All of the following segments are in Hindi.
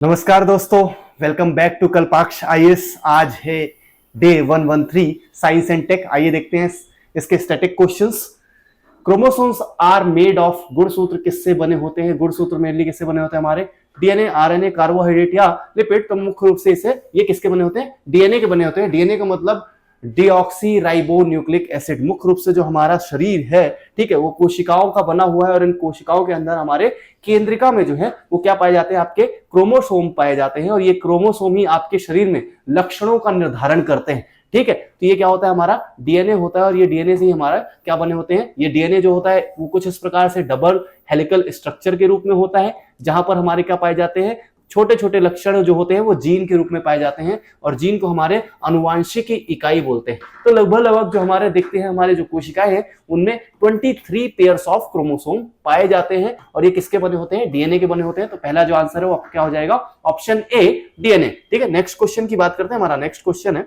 नमस्कार दोस्तों, वेलकम बैक टू कल्पाक्ष आईएएस। आज है डे 113 साइंस एंड टेक। आइए देखते हैं इसके static questions. Chromosomes are made of, गुणसूत्र किससे बने होते हैं? गुणसूत्र मेनली किससे बने होते हैं? हमारे डीएनए, आरएनए, कार्बोहाइड्रेट या लिपिड। तो मुख्य रूप से इसे ये किसके बने होते हैं? डीएनए के बने होते हैं। डीएनए का मतलब डीऑक्सी राइबो न्यूक्लिक एसिड। मुख्य रूप से जो हमारा शरीर है, ठीक है, वो कोशिकाओं का बना हुआ है और इन कोशिकाओं के अंदर हमारे केंद्रिका में जो है वो क्या पाए जाते हैं? आपके क्रोमोसोम पाए जाते हैं और ये क्रोमोसोम ही आपके शरीर में लक्षणों का निर्धारण करते हैं। ठीक है, तो ये क्या होता है? हमारा डीएनए होता है और ये डीएनए से ही हमारा क्या बने होते हैं? ये डीएनए जो होता है वो कुछ इस प्रकार से डबल हेलिकल स्ट्रक्चर के रूप में होता है, जहां पर हमारे क्या पाए जाते हैं? छोटे छोटे लक्षण जो होते हैं वो जीन के रूप में पाए जाते हैं और जीन को हमारे आनुवांशिक इकाई बोलते हैं। तो लगभग जो हमारे देखते हैं, हमारे जो कोशिकाएं हैं उनमें 23 पेयर्स ऑफ क्रोमोसोम पाए जाते हैं और ये किसके बने होते हैं? डीएनए के बने होते हैं। तो पहला जो आंसर है वो क्या हो जाएगा? Option A, DNA. ठीक है, नेक्स्ट क्वेश्चन की बात करते हैं। हमारा नेक्स्ट क्वेश्चन है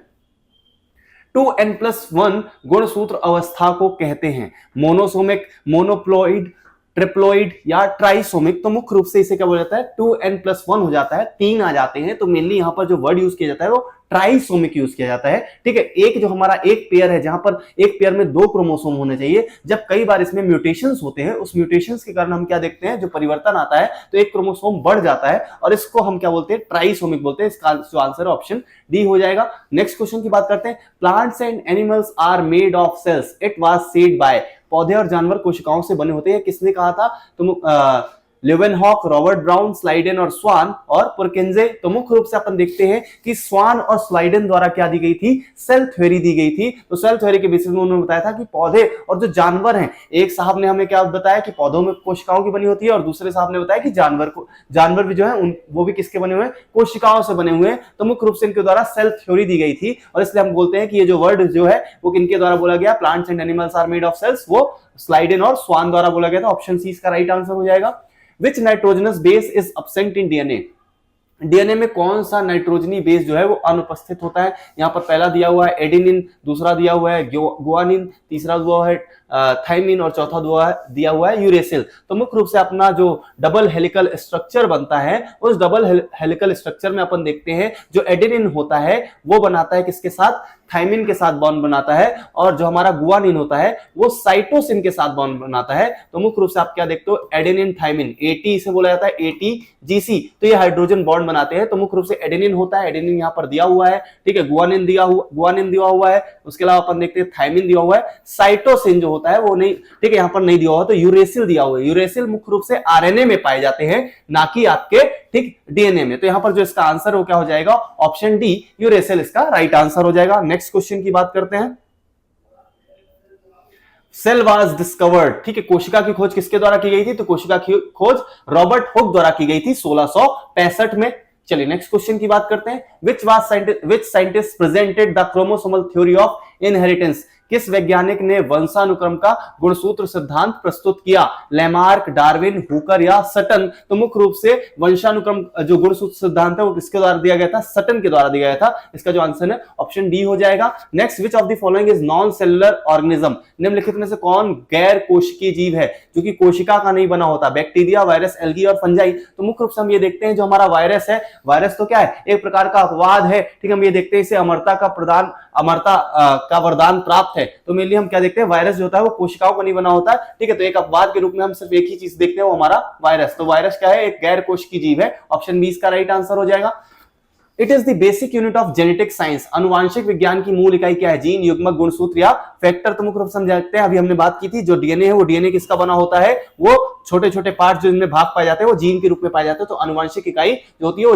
2n+1 गुणसूत्र अवस्था को कहते हैं मोनोसोमिक, मोनोप्लॉइड, ट्रिप्लॉइड या ट्राइसोमिक। तो मुख्य रूप से इसे क्या बोला जाता है? 2n+1 हो जाता है, 3 आ जाते हैं। तो मेनली यहां पर जो वर्ड यूज किया जाता है वो ट्राइसोमिक यूज किया जाता है। ठीक है, एक जो हमारा एक पेयर है, जहां पर एक पेयर में 2 क्रोमोसोम होने चाहिए, जब कई बार इसमें म्यूटेशंस होते हैं, उस म्यूटेशंस के कारण हम क्या देखते हैं? जो परिवर्तन आता है तो एक क्रोमोसोम बढ़ जाता है और इसको हम क्या बोलते हैं? ट्राइसोमिक बोलते हैं। इसका जो आंसर है ऑप्शन डी हो जाएगा। नेक्स्ट क्वेश्चन की बात करते हैं। Plants and animals are made of cells, it was said by. पौधे और जानवर कोशिकाओं से बने होते हैं, किसने कहा था? तो लेवेनहॉक, रॉबर्ट ब्राउन, स्लाइडेन और स्वान और पुरकिंजे। तो मुख्य रूप से अपन देखते हैं कि स्वान और स्लाइडेन द्वारा क्या दी गई थी? सेल थ्योरी दी गई थी। तो सेल थ्योरी के बेसिस में उन्होंने बताया था कि पौधे और जो जानवर हैं, एक साहब ने हमें क्या बताया कि पौधों में कोशिकाओं की बनी होती है और दूसरे साहब ने बताया कि जानवर भी जो है वो भी किसके बने हुए हैं? कोशिकाओं से बने हुए हैं। तो मुख्य रूप से इनके द्वारा सेल थ्योरी दी गई थी और इसलिए हम बोलते हैं कि ये जो वर्ड जो है वो किनके द्वारा बोला गया? Plants and animals are made of cells, वो स्लाइडेन और स्वान द्वारा बोला गया था। ऑप्शन सी इसका राइट आंसर हो जाएगा। Which nitrogenous base is absent in DNA? DNA में कौन सा नाइट्रोजनी बेस जो है वो अनुपस्थित होता है? यहाँ पर पहला दिया हुआ है एडेनिन, दूसरा दिया हुआ है गुआनिन, तीसरा हुआ है थाइमिन और चौथा दिया हुआ है यूरेसिल। तो मुख्य रूप से अपना जो डबल हेलिकल स्ट्रक्चर बनता है, उस डबल हेलिकल स्ट्रक्चर में अपन देखते हैं जो एडेनिन होता है वो बनाता है किसके साथ? थाइमिन के साथ बॉन्ड बनाता है और जो हमारा गुआनिन होता है वो साइटोसिन के साथ बॉन्ड बनाता है। तो मुख्य रूप से आप क्या देखते हो? एडेनिन थाइमिन, एटी इसे बोला जाता है, एटीजीसी। तो ये हाइड्रोजन बॉन्ड बनाते हैं। तो मुख्य रूप से एडेनिन होता है, एडेनिन यहाँ पर दिया हुआ है। ठीक है, गुआनिन दिया हुआ है। उसके अलावा अपन देखते हैं थाइमिन दिया हुआ है। साइटोसिन जो होता है वो नहीं, ठीक है, यहाँ पर नहीं दिया हुआ। तो यूरेसिल दिया हुआ है। यूरेसिल मुख्य रूप से आरएनए में पाए जाते हैं, ना कि आपके ठीक डीएनए में। तो यहाँ पर जो इसका आंसर हो क्या हो जाएगा? ऑप्शन डी, यूरेसिल इसका राइट आंसर हो जाएगा। नेक्स्ट क्वेश्चन की बात करते हैं। सेल वाज डिस्कवर्ड, ठीक है, कोशिका की खोज किसके द्वारा की गई थी? तो कोशिका की खोज रॉबर्ट हुक द्वारा की गई थी 1665 में। चलिए नेक्स्ट क्वेश्चन की बात करते हैं। Which scientist presented the chromosomal theory of inheritance? किस वैज्ञानिक ने वंशानुक्रम का गुणसूत्र सिद्धांत प्रस्तुत किया? लैमार्क, डार्विन, हुकर या सटन? तो मुख्य रूप से वंशानुक्रम जो गुणसूत्र सिद्धांत है वो किसके द्वारा दिया गया था? सटन के द्वारा दिया गया था। इसका जो आंसर है ऑप्शन डी हो जाएगा। Next, which of the following is non cellular organism? निम्नलिखित में से कौन गैर कोशिकीय जीव है जो कि कोशिका का नहीं बना होता? बैक्टीरिया, वायरस, एल्गी और फंजाई। तो मुख्य रूप से हम ये देखते हैं जो हमारा वायरस है, वायरस तो क्या है? एक प्रकार का अपवाद है। ठीक है, हम ये देखते हैं इसे अमरता का वरदान प्राप्त है। तो मेनली हम क्या देखते हैं? वायरस जो होता है वो कोशिकाओं का नहीं बना होता है। ठीक है, तो एक अपवाद के रूप में हम सिर्फ एक ही चीज देखते हैं, वो हमारा वायरस। तो वायरस क्या है? एक गैर कोशिकीय जीव है। ऑप्शन बी इसका राइट आंसर हो जाएगा। It is the basic unit of genetic science. अनुवांशिक विज्ञान की मूल इकाई क्या है? जीन, युग्मक, गुणसूत्र या फैक्टर? तो मुख्य रूप से समझाते हैं, अभी हमने बात की थी जो डीएनए है वो डीएनए किसका बना होता है? वो छोटे छोटे पार्ट जो इनमें भाग पाए जाते हैं वो जीन के रूप में पाए जाते हैं। तो अनुवांशिक इकाई जो होती है वो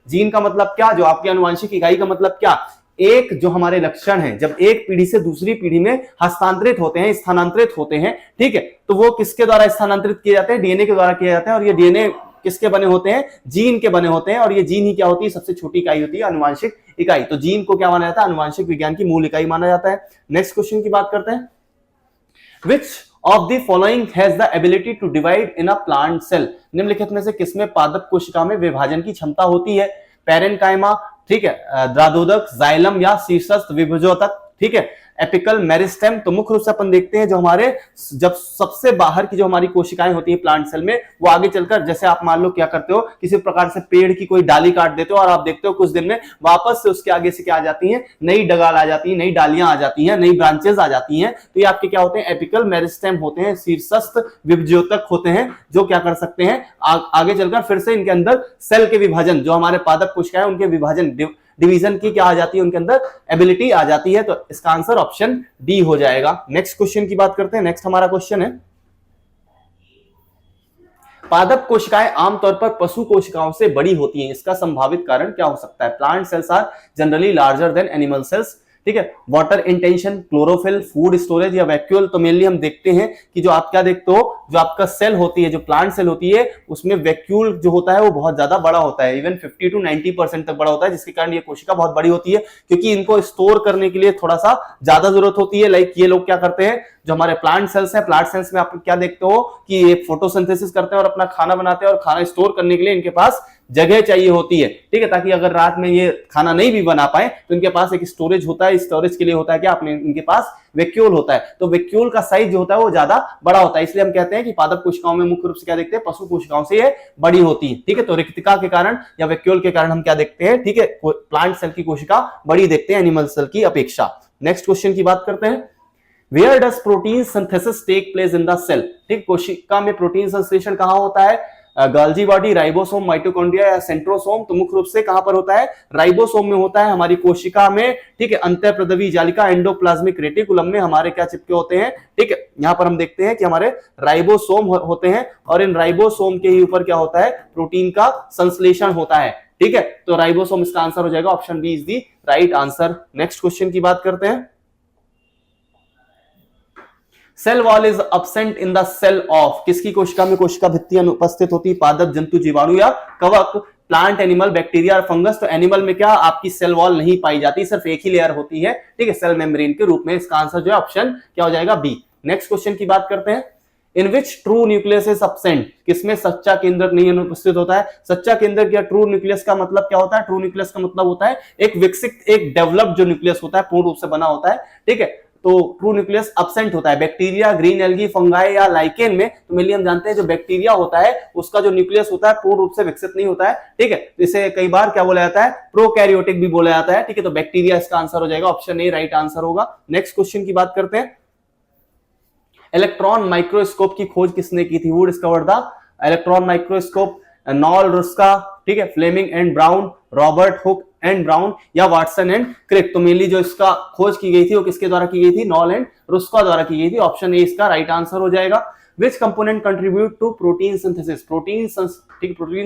जीन का मतलब क्या? जो आपकी अनुवांशिक इकाई का मतलब क्या? एक जो हमारे लक्षण है जब एक पीढ़ी से दूसरी पीढ़ी में हस्तांतरित होते हैं, स्थानांतरित होते हैं, ठीक है, तो वो किसके द्वारा स्थानांतरित किए जाते हैं? डीएनए के द्वारा किए जाते हैं। और ये डीएनए किसके बने होते हैं? जीन के बने होते हैं। और ये जीन ही क्या होती है? सबसे छोटी इकाई होती है अनुवांशिक इकाई। तो जीन को क्या माना जाता है? अनुवांशिक विज्ञान की मूल इकाई माना जाता है। नेक्स्ट क्वेश्चन की बात करते हैं। Which of the following has the ability to divide in a plant cell? निम्नलिखित में से किसमें पादप कोशिका में विभाजन की क्षमता होती है? पैरेनकाइमा, ठीक है, द्रादोदक, जाइलम या शीर्षस्थ विभजोतक? ठीक है, एपिकल मेरिस्टेम, तो मुख्य रूप से अपन देखते हैं जो हमारे जब सबसे बाहर की जो हमारी कोशिकाएं होती है प्लांट सेल में, वो आगे चलकर, जैसे आप मान लो क्या करते हो, किसी प्रकार से पेड़ की कोई डाली काट देते हो और आप देखते हो कुछ दिन में वापस से उसके आगे से क्या आ जाती है, नई डगाल आ जाती है, नई डालियां आ जाती हैं, नई ब्रांचेस आ जाती हैं। तो ये आपके क्या होते हैं, एपिकल मेरिस्टेम होते हैं, शीर्षस्थ विभज्योतक होते हैं, जो क्या कर सकते हैं आगे चलकर फिर से इनके अंदर सेल के विभाजन, जो हमारे पादप कोशिकाएं उनके विभाजन डिवीजन की क्या आ जाती है, उनके अंदर एबिलिटी आ जाती है। तो इसका आंसर ऑप्शन डी हो जाएगा। नेक्स्ट क्वेश्चन की बात करते हैं। नेक्स्ट हमारा क्वेश्चन है, पादप कोशिकाएं आमतौर पर पशु कोशिकाओं से बड़ी होती हैं, इसका संभावित कारण क्या हो सकता है? Plant cells are generally larger than animal cells, ठीक है। Water intention, chlorophyll, food storage या वैक्यूल, तो मेनली हम देखते हैं कि जो आप क्या देखते हो, जो आपका सेल होती है, जो प्लांट सेल होती है, उसमें वैक्यूल जो होता है वो बहुत ज्यादा बड़ा होता है, इवन 50 to 90% तक बड़ा होता है, जिसके कारण ये कोशिका बहुत बड़ी होती है, क्योंकि इनको स्टोर करने के लिए थोड़ा सा ज्यादा जरूरत होती है। लाइक ये लोग क्या करते हैं, जो हमारे प्लांट सेल्स हैं, प्लांट सेल्स में आप क्या देखते हो कि ये फोटोसिंथेसिस करते हैं और अपना खाना बनाते हैं, और खाना स्टोर करने के लिए इनके पास जगह चाहिए होती है, ठीक है, ताकि अगर रात में ये खाना नहीं भी बना पाए तो इनके पास एक स्टोरेज होता है। स्टोरेज के लिए होता है क्या, अपने इनके पास वैक्यूल होता है, तो वैक्यूल का साइज जो होता है वो ज्यादा बड़ा होता है, इसलिए हम कहते हैं कि पादप कोशिकाओं में मुख्य रूप से क्या देखते हैं, पशु कोशिकाओं से ये बड़ी होती है, ठीक है। तो रिक्तिका के कारण या वैक्यूल के कारण हम क्या देखते हैं, ठीक है, प्लांट सेल की कोशिका बड़ी देखते हैं एनिमल सेल की अपेक्षा। नेक्स्ट क्वेश्चन की बात करते हैं, Where does protein synthesis take place in the cell? ठीक, कोशिका में प्रोटीन संश्लेषण कहाँ होता है? गाल्जी बॉडी, राइबोसोम, माइटोकॉन्ड्रिया या सेंट्रोसोम, तो मुख्य रूप से कहां पर होता है, राइबोसोम में होता है हमारी कोशिका में, ठीक है। अंतःप्रदवी जालिका, एंडोप्लाज्मिक रेटिकुलम में हमारे क्या चिपके होते हैं, ठीक है। यहां पर हम देखते हैं कि हमारे राइबोसोम होते हैं, और इन राइबोसोम के ही ऊपर क्या होता है, प्रोटीन का संश्लेषण होता है, ठीक है। तो राइबोसोम इसका आंसर हो जाएगा, option B is the right answer. Next question की बात करते हैं, cell wall is absent in the cell of, किसकी कोशिका में कोशिका भित्ति अनुपस्थित होती है, पादप, जंतु, जीवाणु या कवक, प्लांट, एनिमल, बैक्टीरिया और फंगस। तो एनिमल में क्या आपकी सेल वॉल नहीं पाई जाती, सिर्फ एक ही लेयर होती है, ठीक है, सेल मेम्ब्रेन के रूप में। इसका आंसर जो है ऑप्शन क्या हो जाएगा, बी। नेक्स्ट क्वेश्चन की बात करते हैं, इन विच ट्रू न्यूक्लियस इज अब्सेंट, किसमें सच्चा केंद्रक नहीं अनुपस्थित होता है? सच्चा केंद्रक या ट्रू न्यूक्लियस का मतलब क्या होता है? ट्रू न्यूक्लियस का मतलब होता है एक विकसित, एक डेवलप्ड जो न्यूक्लियस होता है, पूर्ण रूप से बना होता है, ठीक है। तो ट्रू न्यूक्लियस अब्सेंट होता है बैक्टीरिया, ग्रीन एल्गी, फंगाई या लाइकेन में। तो मेनली हम जानते हैं जो बैक्टीरिया होता है उसका जो न्यूक्लियस होता है पूर्ण रूप से विकसित नहीं होता है, ठीक है। तो इसे कई बार क्या बोला जाता है, प्रोकैरियोटिक भी बोला जाता है, ठीक है। तो बैक्टीरिया इसका आंसर हो जाएगा, ऑप्शन ए राइट आंसर होगा। नेक्स्ट क्वेश्चन की बात करते हैं, इलेक्ट्रॉन माइक्रोस्कोप की खोज किसने की थी? Who discovered the electron microscope? Knoll Ruska, ठीक है, Fleming and Brown, Robert Hooke and Brown या वाटसन एंड क्रिक। तो मेनली जो इसका खोज की गई थी वो किसके द्वारा की गई थी? नॉल एंड रुस्का द्वारा की गई थी, ऑप्शन ए इसका राइट आंसर हो जाएगा। Which component contribute to protein synthesis? Protein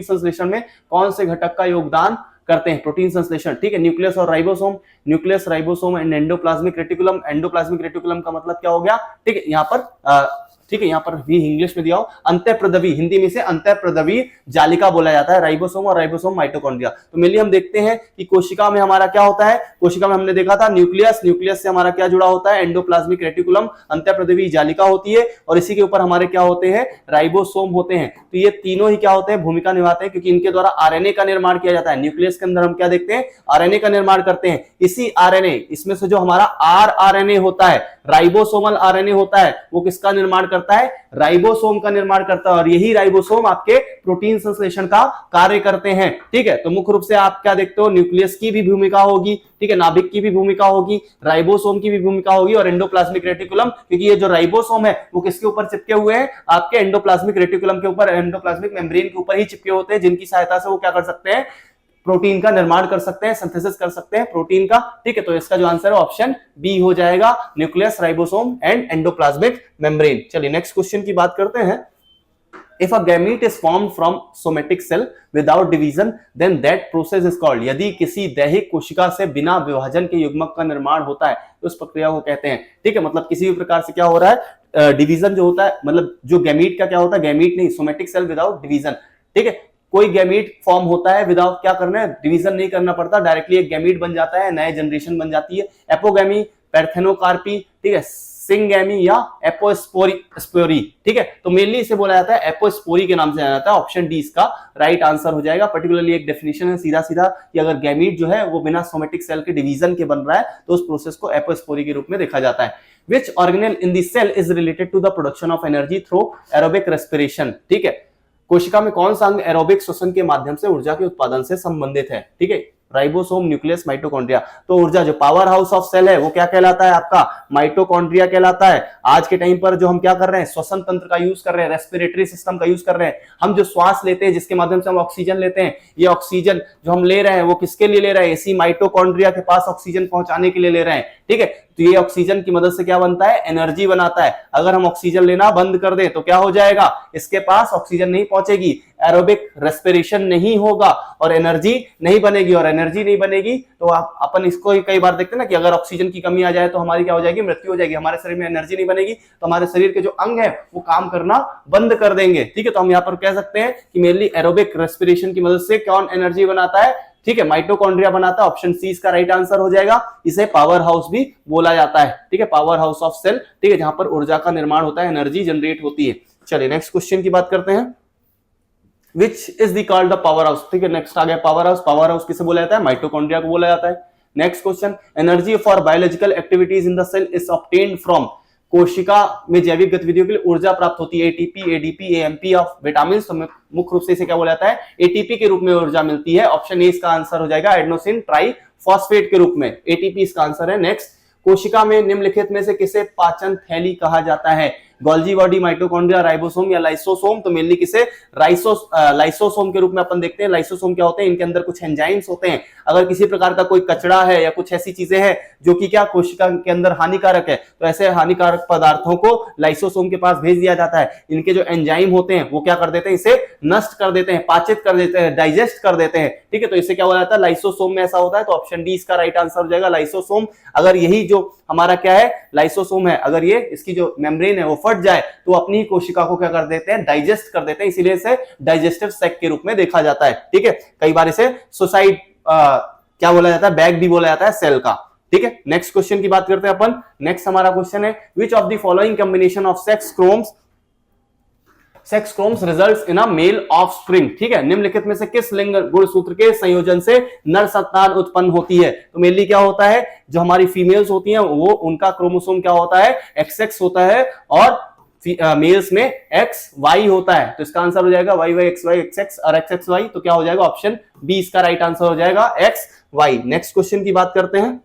संश्लेषण में कौन से घटक का योगदान करते हैं? प्रोटीन संश्लेषण, ठीक है, न्यूक्लियस और ribosome, nucleus, ribosome and endoplasmic reticulum. Endoplasmic reticulum का मतलब क्या हो गया, ठीक है, यहाँ पर ठीक है, यहाँ पर भी इंग्लिश में दिया हो, अंतःप्रदवी, हिंदी में से अंतःप्रदवी जालिका बोला जाता है, राइबोसोम और राइबोसोम माइटोकॉन्ड्रिया। तो मेनली हम देखते हैं कि कोशिका में हमारा क्या होता है, कोशिका में हमने देखा था न्यूक्लियस, न्यूक्लियस से हमारा क्या जुड़ा होता है, एंडोप्लाज्मिक रेटिकुलम, अंतःप्रदवी जालिका होती है, और इसी के ऊपर हमारे क्या होते हैं, राइबोसोम होते हैं। तो ये तीनों ही क्या होते हैं, भूमिका निभाते हैं, क्योंकि इनके द्वारा आरएनए का निर्माण किया जाता है। न्यूक्लियस के अंदर हम क्या देखते हैं, आरएनए का निर्माण करते हैं। इसी आरएनए, इसमें से जो हमारा आरएनए होता है, राइबोसोमल आरएनए होता है, वो किसका निर्माण करता है, राइबोसोम का निर्माण करता है, और यही राइबोसोम आपके प्रोटीन संश्लेषण का कार्य करते हैं, ठीक है। तो मुख्य रूप से आप क्या देखते हो, न्यूक्लियस की भी भूमिका होगी, ठीक है, नाभिक की भी भूमिका होगी, राइबोसोम की भी भूमिका होगी, और एंडोप्लाज्मिक रेटिकुलम, क्योंकि ये जो राइबोसोम है वो किसके ऊपर चिपके हुए हैं, आपके एंडोप्लाज्मिक रेटिकुलम के ऊपर, एंडोप्लाज्मिक मेम्ब्रेन के ऊपर ही चिपके होते हैं, जिनकी सहायता से वो क्या कर सकते हैं, प्रोटीन का निर्माण कर सकते हैं, सिंथेसिस कर सकते हैं प्रोटीन का, ठीक है। तो इसका जो आंसर है ऑप्शन बी हो जाएगा, nucleus, ribosome and endoplasmic membrane. चलिए नेक्स्ट क्वेश्चन की बात करते हैं, if a gamete is formed from somatic cell without division then that process is called, यदि किसी दैहिक कोशिका से बिना विभाजन के युग्मक का निर्माण होता है तो उस प्रक्रिया को कहते हैं, ठीक है। मतलब किसी भी प्रकार से क्या हो रहा है, डिवीजन जो होता है, मतलब जो गैमीट का क्या होता है, गैमीट नहीं, सोमेटिक सेल विदाउट डिवीजन, ठीक है। कोई गैमीट फॉर्म होता है विदाउट क्या करना है, डिवीजन नहीं करना पड़ता, डायरेक्टली एक गैमीट बन जाता है, नए जनरेशन बन जाती है। एपोगैमी पैर्थेनोकार्पी, ठीक है, सिंगेमी या एपोस्पोरी, ठीक है। तो मेनली इसे बोला जाता है एपोस्पोरी के नाम से जाना जाता है। ऑप्शन डी इसका राइट आंसर हो जाएगा। पर्टिकुलरली एक डेफिनेशन है सीधा सीधा कि अगर गैमीट जो है वो बिना सोमेटिक सेल के डिवीजन के बन रहा है तो उस प्रोसेस को एपोस्पोरी के रूप में देखा जाता है। Which organelle in the cell is related to the production of energy through aerobic respiration, ठीक है। कोशिका में कौन सा अंग एरोबिक श्वसन के माध्यम से ऊर्जा के उत्पादन से संबंधित है, ठीक है। Ribosome, nucleus, mitochondria. तो ऊर्जा जो पावर हाउस ऑफ सेल है वो क्या कहलाता है आपका, माइटोकॉन्ड्रिया कहलाता है। आज के टाइम पर जो हम क्या कर रहे हैं, श्वसन तंत्र का यूज कर रहे हैं, रेस्पिरेटरी सिस्टम का यूज कर रहे हैं। हम जो श्वास लेते हैं जिसके माध्यम से हम ऑक्सीजन लेते हैं, ये ऑक्सीजन जो हम ले रहे हैं वो किसके लिए ले रहे हैं, इसी माइटोकॉन्ड्रिया के पास ऑक्सीजन पहुंचाने के लिए ले रहे हैं, ठीक है। तो ये ऑक्सीजन की मदद से क्या बनता है, एनर्जी बनाता है। अगर हम ऑक्सीजन लेना बंद कर दें तो क्या हो जाएगा, इसके पास ऑक्सीजन नहीं पहुंचेगी, एरोबिक रेस्पिरेशन नहीं होगा और एनर्जी नहीं बनेगी। और एनर्जी नहीं बनेगी तो अपन इसको कई बार देखते हैं ना कि अगर ऑक्सीजन की कमी आ जाए तो हमारी क्या हो जाएगी, मृत्यु हो जाएगी। हमारे शरीर में एनर्जी नहीं बनेगी तो हमारे शरीर के जो अंग है वो काम करना बंद कर देंगे, ठीक है। तो हम यहाँ पर कह सकते हैं कि मेनली एरोबिक रेस्पिरेशन की मदद से कौन एनर्जी बनाता है, ठीक है, माइटोकॉन्ड्रिया बनाता है। ऑप्शन सी इसका राइट आंसर हो जाएगा। इसे पावर हाउस भी बोला जाता है, ठीक है, पावर हाउस ऑफ सेल, ठीक है, जहां पर ऊर्जा का निर्माण होता है, एनर्जी जनरेट होती है। चलिए नेक्स्ट क्वेश्चन की बात करते हैं। Which is the called the power house, ठीक है। नेक्स्ट आ गया पावर हाउस। पावर हाउस किसे बोला जाता है, माइटोकॉन्ड्रिया को बोला जाता है। Next question, energy for biological activities in the cell is obtained from, कोशिका में जैविक गतिविधियों के लिए ऊर्जा प्राप्त होती है, ATP, ADP, AMP of vitamin. मुख्य रूप से इसे क्या बोला जाता है, एटीपी के रूप में ऊर्जा मिलती है। ऑप्शन ए इसका आंसर हो जाएगा, एडेनोसिन ट्राइफॉस्फेट के रूप में एटीपी इसका आंसर है। नेक्स्ट, कोशिका में निम्नलिखित में से किसे पाचन थैली कहा जाता है, गोल्जी बॉडी, माइटोकॉन्ड्रिया, राइबोसोम या लाइसोसोम। तो मेनली किसे लाइसोसोम के रूप में अपन देखते हैं। लाइसोसोम क्या होते हैं, इनके अंदर कुछ एंजाइम्स होते हैं। अगर किसी प्रकार का कोई कचरा है या कुछ ऐसी चीजें हैं जो कि क्या कोशिका के अंदर हानिकारक है, तो ऐसे हानिकारक पदार्थों को लाइसोसोम के पास भेज दिया जाता है। इनके जो एंजाइम होते हैं वो क्या कर देते हैं, इसे नष्ट कर देते हैं, पाचित कर देते हैं, डाइजेस्ट कर देते हैं, ठीक है। तो इससे क्या हो जाता है, लाइसोसोम में ऐसा होता है। तो ऑप्शन डी इसका राइट आंसर हो जाएगा, लाइसोसोम। अगर यही जो हमारा क्या है, लाइसोसोम है, अगर ये इसकी जो मेम्ब्रेन है वो फट जाए तो अपनी ही कोशिका को क्या कर देते हैं, डाइजेस्ट कर देते हैं। इसीलिए इसे डाइजेस्टिव सैक के रूप में देखा जाता है, ठीक है। कई बार इसे सुसाइड क्या बोला जाता है, बैग भी बोला जाता है सेल का, ठीक है। नेक्स्ट क्वेश्चन की बात करते हैं अपन। नेक्स्ट हमारा क्वेश्चन है, which of the following combination of sex chromes results in a male offspring, ठीक है। निम्नलिखित में से किस लिंग गुणसूत्र के संयोजन से नर संतान उत्पन्न होती है। तो मेनली क्या होता है, जो हमारी फीमेल्स होती हैं वो उनका क्रोमोसोम क्या होता है, XX होता है, और मेल्स में XY होता है। तो इसका आंसर हो जाएगा YY XY XX और XXY। तो क्या हो जाएगा, ऑप्शन बी इसका राइट आंसर हो जाएगा, XY। नेक्स्ट क्वेश्चन की बात करते हैं।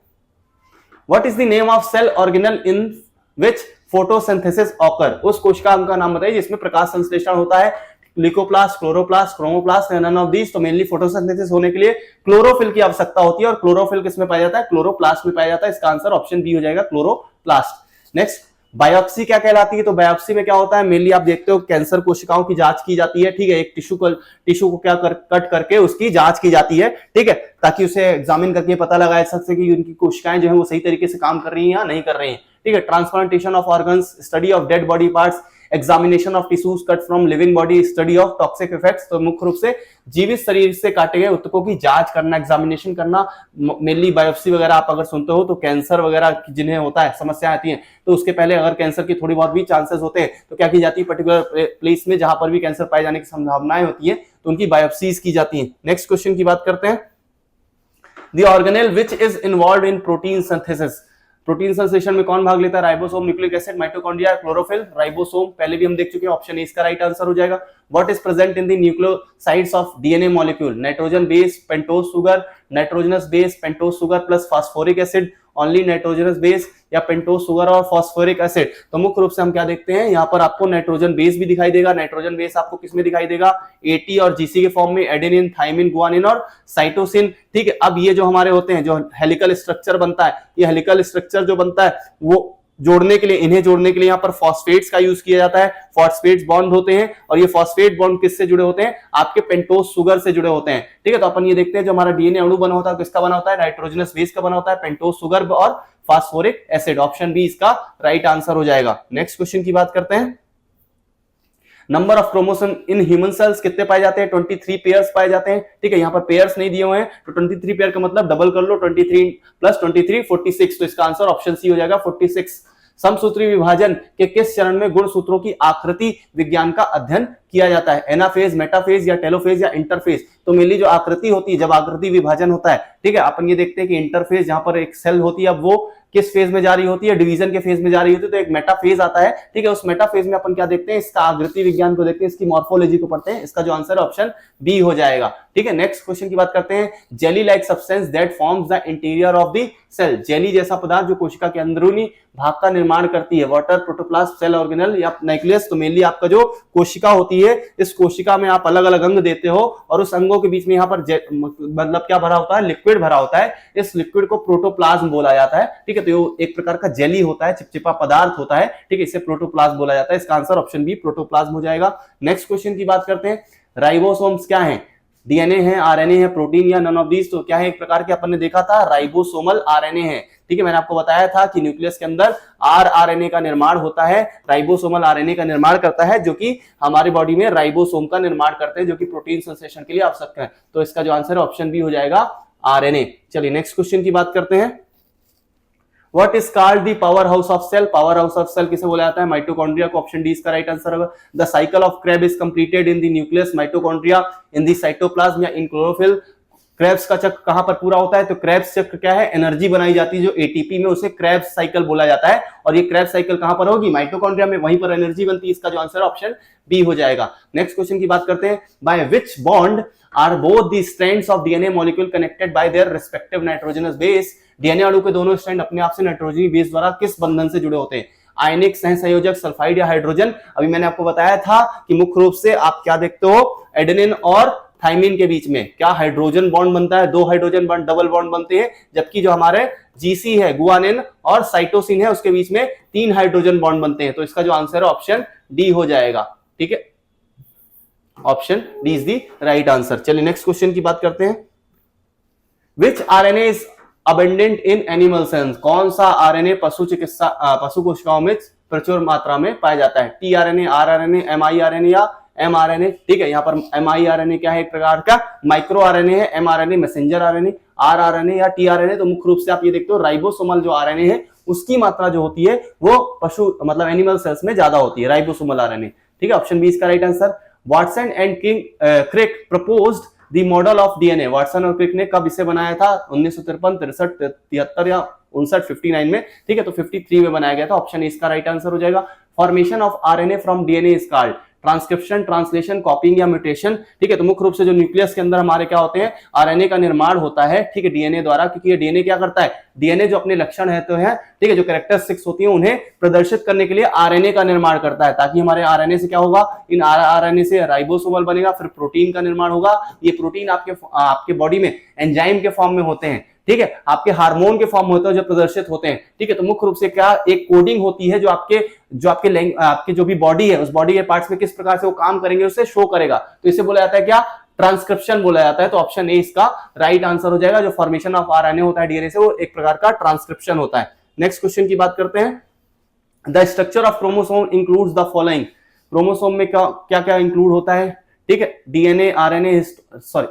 What is the name of cell organelle in which photosynthesis occur, उस कोशिका अंग का नाम बताइए जिसमें प्रकाश संश्लेषण होता है। Leucoplast, chloroplast, chromoplast, none of these. तो मेनली फोटोसिंथेसिस होने के लिए क्लोरोफिल की आवश्यकता होती है और क्लोरोफिल किसमें पाया जाता है, क्लोरोप्लास्ट में पाया जाता है। इसका आंसर ऑप्शन बी हो जाएगा, क्लोरोप्लास्ट। नेक्स्ट, बायोप्सी क्या कहलाती है। तो बायोप्सी में क्या होता है, मेनली आप देखते हो कैंसर कोशिकाओं की जांच की जाती है, ठीक है। एक टिश्यू को क्या कट करके उसकी जांच की जाती है, ठीक है, ताकि उसे एग्जामिन करके पता लगाया जा सके कि उनकी कोशिकाएं जो है वो सही तरीके से काम कर रही हैं या नहीं कर रही हैं, ठीक है। Transplantation of organs, study of dead body parts, examination of tissues cut from living body, study of toxic effects. तो मुख्य रूप से जीवित शरीर से काटे गए ऊतकों की जांच करना, एग्जामिनेशन करना। मेनली बायोप्सी वगैरह आप अगर सुनते हो तो कैंसर वगैरह जिन्हें होता है, समस्या आती है, तो उसके पहले अगर कैंसर की थोड़ी बहुत भी चांसेस होते हैं तो क्या की जाती है, पर्टिकुलर प्लेस में जहां पर भी कैंसर पाए जाने की संभावनाएं होती है तो उनकी बायोप्सीज की जाती है। नेक्स्ट क्वेश्चन की बात करते हैं। The organelle which is involve in protein synthesis, protein संश्लेषण में कौन भाग लेता है, ribosome, nucleic acid, mitochondria, chlorophyll. Ribosome पहले भी हम देख चुके हैं, ऑप्शन ए इसका राइट आंसर हो जाएगा। What is present in the nucleosides of DNA molecule, nitrogen base pentose sugar, nitrogenous base pentose sugar plus phosphoric acid, only nitrogenous base या पेंटोज सुगर और फास्फोरिक एसिड। तो मुख्य रूप से हम क्या देखते हैं, यहाँ पर आपको नाइट्रोजन बेस भी दिखाई देगा। नाइट्रोजन बेस आपको किसमें दिखाई देगा, AT और GC के फॉर्म में, एडेनिन, थाइमिन, गुआनिन और साइटोसिन, ठीक है। अब ये जो हमारे होते हैं, जो हेलिकल स्ट्रक्चर बनता है, ये हेलिकल स्ट्रक्चर जो बनता है वो जोड़ने के लिए, इन्हें जोड़ने के लिए यहाँ पर फॉस्फेट्स का यूज किया जाता है। फॉस्फेट्स बॉन्ड होते हैं और ये फॉस्फेट बॉन्ड किससे जुड़े होते हैं, आपके पेंटोज सुगर से जुड़े होते हैं, ठीक है। तो अपन ये देखते हैं जो हमारा डीएनए अणु बना होता है किसका बना होता है, नाइट्रोजनस बेस का बना होता है, पेंटोज सुगर और फास्फोरिक एसिड। ऑप्शन बी इसका राइट आंसर हो जाएगा। नेक्स्ट क्वेश्चन की बात करते हैं। Number of chromosome in human cells कितने पाए जाते हैं? 23 पेयर्स पाए जाते हैं। ठीक है, यहाँ पर पेयर्स नहीं दिए हुए हैं तो 23 पेयर का मतलब डबल कर लो, 23 प्लस 23 46। तो इसका आंसर ऑप्शन सी हो जाएगा 46। समसूत्री विभाजन के किस चरण में गुणसूत्रों की आकृति विज्ञान का अध्ययन किया जाता है? एनाफेज, मेटाफेज या टेलोफेज या इंटरफेज? तो मेनली जो आकृति होती है, जब आकृति विभाजन होता है, ठीक है, अपन ये देखते हैं कि इंटरफेज जहां पर एक सेल होती है, अब वो किस फेज में जा रही होती है? डिवीजन के फेज में जा रही होती है, तो एक मेटाफेज आता है। ठीक है, उस मेटाफेज में अपन क्या देखते हैं? इसका आकृति विज्ञान को देखते हैं, इसकी मॉर्फोलॉजी को पढ़ते हैं। इसका जो आंसर है ऑप्शन बी हो जाएगा। ठीक है, नेक्स्ट क्वेश्चन की बात करते हैं। Jelly like substance that forms the interior of the cell. Jelly जैसा पदार्थ जो कोशिका के अंदरूनी भाग का निर्माण करती है। वाटर, प्रोटोप्लास्ट, सेल ऑर्गेनेल या न्यूक्लियस? तो मेनली आपका जो कोशिका होती है, इस कोशिका में आप अलग अलग अंग देते हो और उस अंगों के बीच में यहाँ पर मतलब क्या भरा होता है? लिक्विड भरा होता है। इस लिक्विड को प्रोटोप्लाज्म बोला जाता है। ठीक है, तो एक प्रकार का जेली होता है, चिपचिपा पदार्थ होता है। ठीक है, इसे प्रोटोप्लाज्म बोला जाता है। इसका आंसर ऑप्शन बी प्रोटोप्लाज्म हो जाएगा। नेक्स्ट क्वेश्चन की बात करते हैं। राइबोसोम्स क्या है? डीएनए है, आरएनए है, प्रोटीन या नन ऑफ दीज? तो क्या है? एक प्रकार के अपन ने देखा था राइबोसोमल आरएनए है। ठीक है, मैंने आपको बताया था कि न्यूक्लियस के अंदर आरएनए का निर्माण होता है, राइबोसोमल आरएनए का निर्माण करता है, जो कि हमारी बॉडी में राइबोसोम का निर्माण करते हैं, जो कि प्रोटीन संश्लेषण के लिए आवश्यक है। तो इसका जो आंसर है ऑप्शन बी हो जाएगा आरएनए। चलिए नेक्स्ट क्वेश्चन की बात करते हैं। What is called the powerhouse of cell? Powerhouse of cell किसे बोला जाता है? माइटोकॉन्ड्रिया को। ऑप्शन डी इसका राइट आंसर होगा। The cycle of Krebs is completed in the nucleus, mitochondria, in the cytoplasm या in chlorophyll? क्रेब्स का चक्र कहां पर पूरा होता है? तो क्रेब्स चक्र क्या है? एनर्जी बनाई जाती है जो एटीपी में, उसे क्रेब्स साइकिल बोला जाता है। और ये क्रेब्स साइकिल कहां पर होगी? माइटोकॉन्ड्रिया में, वहीं पर एनर्जी बनती है। इसका जो आंसर ऑप्शन बी हो जाएगा। नेक्स्ट क्वेश्चन की बात करते हैं। By which bond are both the strands of DNA molecule connected by their respective nitrogenous base? DNA अणु के दोनों स्ट्रैंड अपने आप से नाइट्रोजनी बेस द्वारा किस बंधन से जुड़े होते हैं? आयनिक, सहसंयोजक, सल्फाइड या हाइड्रोजन? अभी मैंने आपको बताया था कि मुख्य रूप से आप क्या देखते हो? एडेनिन और थाइमिन के बीच में क्या हाइड्रोजन बॉन्ड बनता है? 2 हाइड्रोजन बॉन्ड, डबल बॉन्ड बनते हैं। जबकि जो हमारे जीसी है, गुआनिन और साइटोसिन है, उसके बीच में 3 हाइड्रोजन बॉन्ड बनते हैं। तो इसका जो आंसर है ऑप्शन डी हो जाएगा। ठीक है, option D is the right answer. चलिए नेक्स्ट क्वेश्चन की बात करते हैं। Which RNA is abundant in animal cells? कौन सा आरएनए पशु कोशिकाओं में प्रचुर मात्रा में पाया जाता है? टीआरएनए, आरआरएनए, एमआईआरएनए या एमआरएनए? ठीक है, यहाँ पर एमआईआरएनए क्या है? एक प्रकार का माइक्रो आरएनए है। एमआरएनए मैसेंजर आरएनए, आरआरएनए या टीआरएनए? तो मुख्य रूप से आप ये देखते हो राइबोसोमल जो आरएनए है उसकी मात्रा जो होती है वो पशु मतलब एनिमल सेल्स में ज्यादा होती है, राइबोसोमल आरएनए। ठीक है, ऑप्शन बी इसका right answer. Watson and Crick proposed the model of DNA? Watson और क्रिक ने कब इसे बनाया था? 1953, 63, 73 या 59, 59 में? ठीक है, तो 53 में बनाया गया था। ऑप्शन ए इसका राइट आंसर हो जाएगा। Formation of RNA from DNA is called transcription, translation, कॉपिंग या म्यूटेशन? ठीक है, तो मुख्य रूप से जो न्यूक्लियस के अंदर हमारे क्या होते हैं? आरएनए का निर्माण होता है। ठीक है, डीएनए द्वारा, क्योंकि ये डीएनए क्या करता है? डीएनए जो अपने लक्षण है तो है, ठीक है, जो कैरेक्टरिस्टिक्स होती है उन्हें प्रदर्शित करने के लिए आरएनए का निर्माण करता है, ताकि हमारे आरएनए से क्या होगा? इन आरएनए से राइबोसोमल बनेगा, फिर प्रोटीन का निर्माण होगा। ये प्रोटीन आपके बॉडी में एंजाइम के फॉर्म में होते हैं। ठीक है, आपके हार्मोन के फॉर्म होते हैं जो प्रदर्शित होते हैं। ठीक है, तो मुख्य रूप से क्या एक कोडिंग होती है जो आपके जो भी बॉडी है, उस बॉडी के पार्ट्स में किस प्रकार से वो काम करेंगे उसे शो करेगा। तो इसे बोला जाता है क्या? ट्रांसक्रिप्शन बोला जाता है। तो ऑप्शन ए इसका राइट आंसर हो जाएगा। जो फॉर्मेशन ऑफ आरएनए होता है डीएनए से, वो एक प्रकार का ट्रांसक्रिप्शन होता है। नेक्स्ट क्वेश्चन की बात करते हैं। The structure of chromosome includes the following? Chromosome में क्या क्या इंक्लूड होता है? ठीक है, DNA, RNA,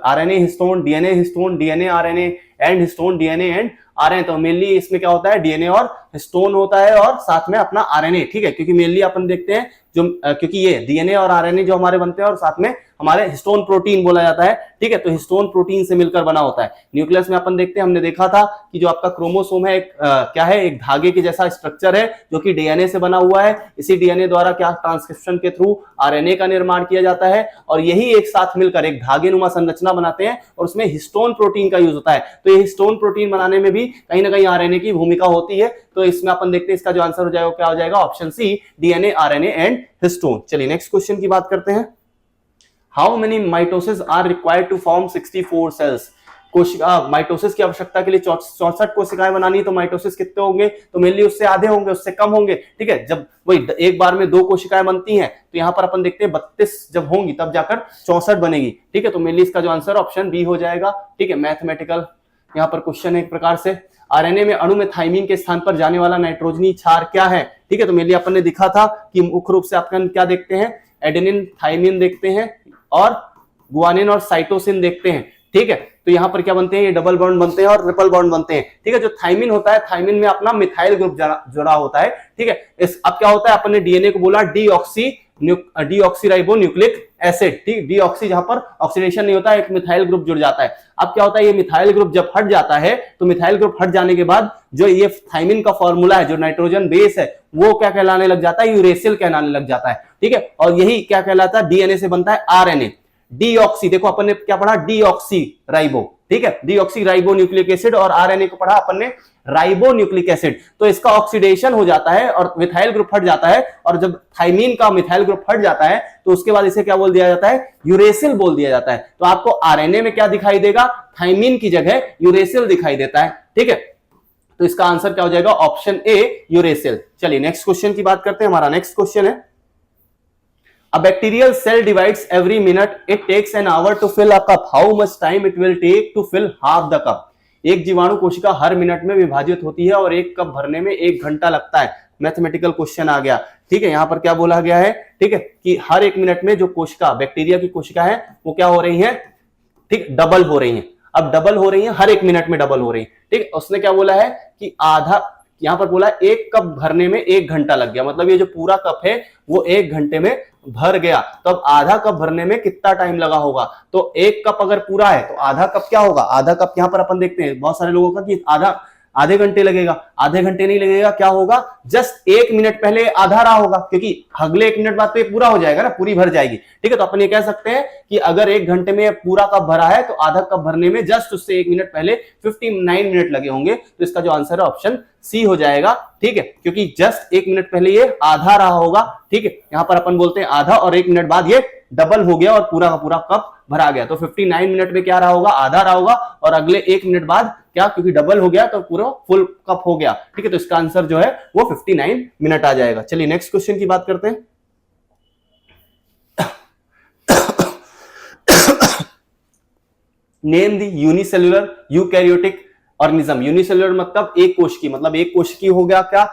RNA histone, DNA histone, DNA RNA and histone, DNA and RNA. तो मेनली इसमें क्या होता है? डीएनए और हिस्टोन होता है और साथ में अपना आरएनए। ठीक है, क्योंकि मेनली अपन देखते हैं क्योंकि ये डीएनए और आरएनए जो हमारे बनते हैं और साथ में हमारे हिस्टोन प्रोटीन बोला जाता है। ठीक है, तो हिस्टोन प्रोटीन से मिलकर बना होता है। न्यूक्लियस में अपन देखते हैं, हमने देखा था कि जो आपका क्रोमोसोम है क्या है? एक धागे के जैसा स्ट्रक्चर है जो कि डीएनए से बना हुआ है। इसी डीएनए द्वारा क्या ट्रांसक्रिप्शन के थ्रू आरएनए का निर्माण किया जाता है और यही एक साथ मिलकर एक धागे नुमा संरचना बनाते हैं और उसमें हिस्टोन प्रोटीन का यूज होता है। तो ये हिस्टोन प्रोटीन बनाने में भी कहीं ना कहीं आरएनए की भूमिका होती है। तो इसमें अपन देखते हैं इसका जो आंसर हो जाएगा क्या हो जाएगा? Option C, DNA, RNA and histone. चलिए नेक्स्ट क्वेश्चन की बात करते हैं। How many mitosis are required to form 64 cells? कोशिका माइटोसिस की आवश्यकता के लिए 64 कोशिकाएं बनानी, तो माइटोसिस कितने होंगे? तो मेनली उससे आधे होंगे, उससे कम होंगे। ठीक है, जब वही एक बार में 2 कोशिकाएं बनती हैं तो यहाँ पर अपन देखते हैं 32 जब होंगी तब जाकर 64 बनेगी। ठीक है, तो मेनली इसका जो आंसर ऑप्शन बी हो जाएगा। ठीक है, मैथमेटिकल यहाँ पर क्वेश्चन है एक प्रकार से। आरएनए में अणु में थाइमिन के स्थान पर जाने वाला नाइट्रोजनी क्षार क्या है? ठीक है, तो मेनली अपन ने दिखा था कि मुख्य रूप से अपन क्या देखते हैं? एडेनिन थाइमिन देखते हैं और गुआनिन और साइटोसिन देखते हैं। ठीक है, तो यहां पर क्या बनते हैं, ये डबल बॉन्ड बनते हैं और ट्रिपल बॉन्ड बनते हैं। ठीक है, जो थाइमिन होता है, थाइमिन में अपना मिथाइल ग्रुप जुड़ा होता है। ठीक है, इस अब क्या होता है, अपने डीएनए को बोला डीऑक्सी राइबो न्यूक्लिक एसिड। ठीक, डीऑक्सी जहां पर ऑक्सीडेशन नहीं होता है, एक मिथाइल ग्रुप जुड़ जाता है। अब क्या होता है, ये मिथाइल ग्रुप जब हट जाता है तो मिथाइल ग्रुप हट जाने के बाद जो ये थाइमिन का फॉर्मूला है, जो नाइट्रोजन बेस है, वो क्या कहलाने लग जाता है, यूरेसिल कहलाने लग जाता है। ठीक है, और यही क्या कहलाता है, डीएनए से बनता है आरएनए। डीऑक्सी, देखो अपन ने क्या पढ़ा, डीऑक्सी राइबो। ठीक है, डीऑक्सी राइबो न्यूक्लिक एसिड, और आरएनए को पढ़ा अपन ने राइबो न्यूक्लिक एसिड। तो इसका ऑक्सीडेशन हो जाता है और मिथाइल ग्रुप हट जाता है, और जब थाइमीन का मिथाइल ग्रुप हट जाता है तो उसके बाद इसे क्या बोल दिया जाता है, यूरेसिल बोल दिया जाता है। तो आपको आरएनए में क्या दिखाई देगा, थाइमीन की जगह यूरेसिल दिखाई देता है। ठीक है, तो इसका आंसर क्या हो जाएगा, ऑप्शन ए यूरेसिल। चलिए नेक्स्ट क्वेश्चन की बात करते हैं। हमारा नेक्स्ट क्वेश्चन है, A bacterial cell divides every minute. It takes an hour to fill a cup. How much time it will take to fill half the cup? एक जीवाणु कोशिका हर मिनट में विभाजित होती है और एक कप भरने में 1 घंटा लगता है। मैथमेटिकल क्वेश्चन आ गया। ठीक है, यहां पर क्या बोला गया है, ठीक है, कि हर 1 मिनट में जो कोशिका, बैक्टीरिया की कोशिका है, वो क्या हो रही है, ठीक, डबल हो रही है। अब डबल हो रही है, हर 1 मिनट में डबल हो रही है। ठीक, उसने क्या बोला है कि आधा, यहां पर बोला 1 कप भरने में 1 घंटा लग गया, मतलब ये जो पूरा कप है वो 1 घंटे में भर गया। तो अब आधा कप भरने में कितना टाइम लगा होगा, तो 1 कप अगर पूरा है तो आधा कप क्या होगा, आधा कप यहां पर अपन देखते हैं बहुत सारे लोगों का कि आधे घंटे लगेगा, आधे घंटे नहीं लगेगा, क्या होगा, जस्ट 1 मिनट पहले आधा रहा होगा, क्योंकि अगले 1 मिनट बाद तो ये पूरा हो जाएगा ना, पूरी भर जाएगी। ठीक है, तो अपन ये कह सकते हैं कि अगर 1 घंटे में पूरा कप भरा है तो आधा कप भरने में जस्ट उससे 1 मिनट पहले 59 मिनट लगे होंगे। तो इसका जो आंसर है ऑप्शन सी हो जाएगा। ठीक है, क्योंकि जस्ट 1 मिनट पहले ये आधा रहा होगा। ठीक है, यहां पर अपन बोलते हैं आधा, और 1 मिनट बाद ये डबल हो गया और पूरा का पूरा कप भरा गया। तो 59 मिनट में क्या रहा होगा, आधा रहा होगा, और अगले 1 मिनट बाद क्या, क्योंकि डबल हो गया तो पूरा फुल कप हो गया। ठीक है, तो इसका आंसर जो है वो 59 मिनट आ जाएगा। चलिए नेक्स्ट क्वेश्चन की बात करते हैं। Name the unicellular eukaryotic organism. Unicellular मतलब एक कोशिकी, मतलब एक कोशिकी हो गया क्या,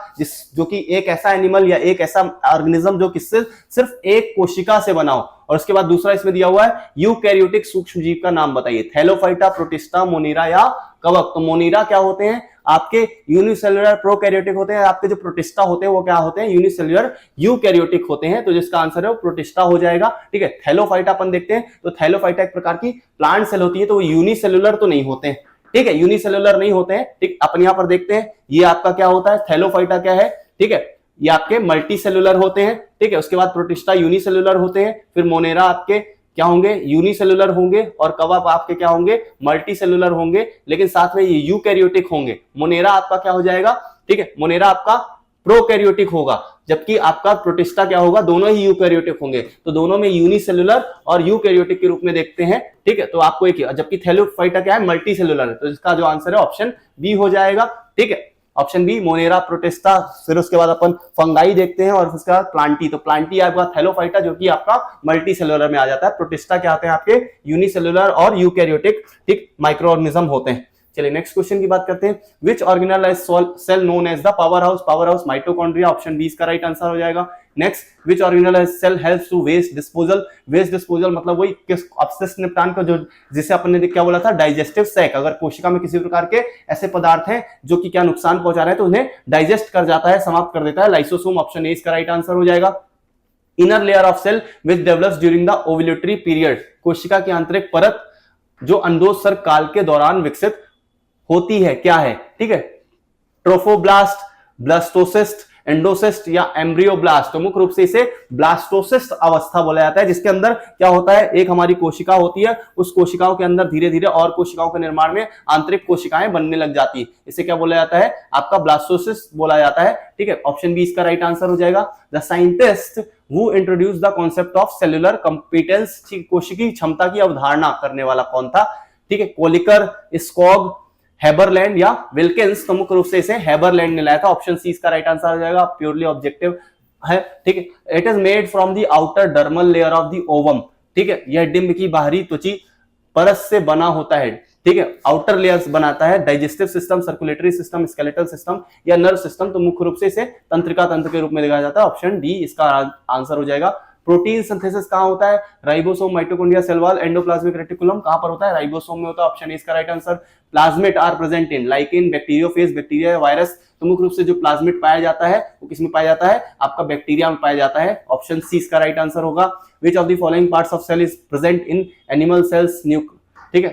जो कि एक ऐसा एनिमल या एक ऐसा ऑर्गेनिज्म जो किससे सिर्फ एक कोशिका से बना हो। और उसके बाद दूसरा इसमें दिया हुआ है यूकैरियोटिक सूक्ष्म जीव का नाम बताइए, थैलोफाइटा, प्रोटिस्टा, मोनीरा या कवक। तो मोनीरा क्या होते हैं आपके, यूनिसेल्युलर प्रोकैरियोटिक होते हैं। आपके जो प्रोटिस्टा होते हैं वो क्या होते हैं, यूनिसेल्युलर यूकैरियोटिक होते हैं। तो जिसका आंसर है वो प्रोटिस्टा हो जाएगा। ठीक है, थैलोफाइटा अपन देखते हैं, तो थैलोफाइटा एक प्रकार की प्लांट सेल होती है, तो वो यूनिसेल्युलर तो नहीं होते हैं। ठीक है, यूनिसेल्युलर नहीं होते हैं। ठीक, अपन यहां पर देखते हैं ये आपका क्या होता है, थैलोफाइटा क्या है, ठीक है, ये आपके मल्टी सेल्युलर होते हैं। ठीक है, उसके बाद प्रोटिस्टा यूनिसेल्युलर होते हैं, फिर मोनेरा आपके क्या होंगे, यूनिसेल्युलर होंगे, और कवक आपके क्या होंगे, मल्टी सेल्युलर होंगे, लेकिन साथ में ये यूकैरियोटिक होंगे। मोनेरा आपका क्या हो जाएगा, ठीक है, मोनेरा आपका प्रोकैरियोटिक होगा, जबकि आपका प्रोटिस्टा क्या होगा, दोनों ही यूकैरियोटिक होंगे। तो दोनों में यूनिसेल्युलर और यूकैरियोटिक के रूप में देखते हैं। ठीक है, तो आपको एक, जबकि थैलोफाइटा क्या है, मल्टी सेल्युलर है। तो इसका जो आंसर है ऑप्शन बी हो जाएगा। ठीक है, ऑप्शन बी, मोनेरा, प्रोटिस्टा। फिर उसके बाद अपन फंगाई देखते हैं, और उसके बाद प्लांटी। तो प्लांटी आपका थैलोफाइटा जो कि आपका मल्टी सेल्युलर में आ जाता है। प्रोटिस्टा क्या होते हैं आपके, यूनिसेल्युलर और यूकैरियोटिक, ठीक, माइक्रो ऑर्गेनिज्म होते हैं। चलिए नेक्स्ट क्वेश्चन की बात करते हैं। Which organise cell known as the power house mitochondria. Option B इसका राइट आंसर हो जाएगा। Next, which organise cell helps to waste disposal. Waste disposal मतलब वही किस अपशिष्ट निपटान का, जो जिसे अपन ने क्या बोला था, डाइजेस्टिव सैक। अगर कोशिका में किसी प्रकार के ऐसे पदार्थ हैं जो कि क्या नुकसान पहुंचा रहे हैं, तो उन्हें डाइजेस्ट कर जाता है, समाप्त कर देता है, लाइसोसोम। ऑप्शन ए इसका राइट आंसर हो जाएगा। Inner layer of cell which develops during the ovulatory period. कोशिका की आंतरिक परत जो अंडोत्सर्ग काल के दौरान विकसित होती है, क्या है, ठीक है, ट्रोफोब्लास्ट, ब्लास्टोसिस्ट, एंडोसिस्ट या एम्ब्रियोब्लास्ट। तो मुख्य रूप से इसे ब्लास्टोसिस्ट अवस्था बोला जाता है, जिसके अंदर क्या होता है, एक हमारी कोशिका होती है, उस कोशिकाओं के अंदर धीरे धीरे और कोशिकाओं के निर्माण में आंतरिक कोशिकाएं बनने लग जाती है। इसे क्या बोला जाता है, आपका ब्लास्टोसिस्ट बोला जाता है। ठीक है, ऑप्शन बी इसका राइट आंसर हो जाएगा। The scientist who introduced the concept of cellular competence, कोशिकीय क्षमता की अवधारणा करने वाला कौन था, ठीक है, कोलिकर, स्कॉग, हेबरलैंड या विल्किंस। तो मुख्य रूप से इसे हेबरलैंड ने लाया था। ऑप्शन सी इसका राइट आंसर हो जाएगा, प्योरली ऑब्जेक्टिव है। ठीक है, it is made from the outer dermal layer of the ovum. ठीक है, यह डिंब की बाहरी त्वची परत से बना होता है। ठीक है, आउटर लेयर्स बनाता है। Digestive system, circulatory system, skeletal system या नर्व सिस्टम। तो मुख्य रूप से इसे तंत्रिका तंत्र के रूप में देखा जाता है। ऑप्शन डी इसका आंसर हो जाएगा, प्रोटीन सिंथेसिस कहाँ होता है? Ribosome, mitochondria, cell wall, endoplasmic reticulum कहाँ पर होता है? राइबोसोम में होता है। ऑप्शन ए इसका right answer. Plasmid are present in lichen, bacteriophage, bacteria, virus. तो मुख्य रूप से जो प्लाज्मिड पाया जाता है वो किसमें पाया जाता है? आपका बैक्टीरिया में पाया जाता है। ऑप्शन सी इसका राइट आंसर होगा। Which of the following parts of cell is present in animal cells? ठीक है,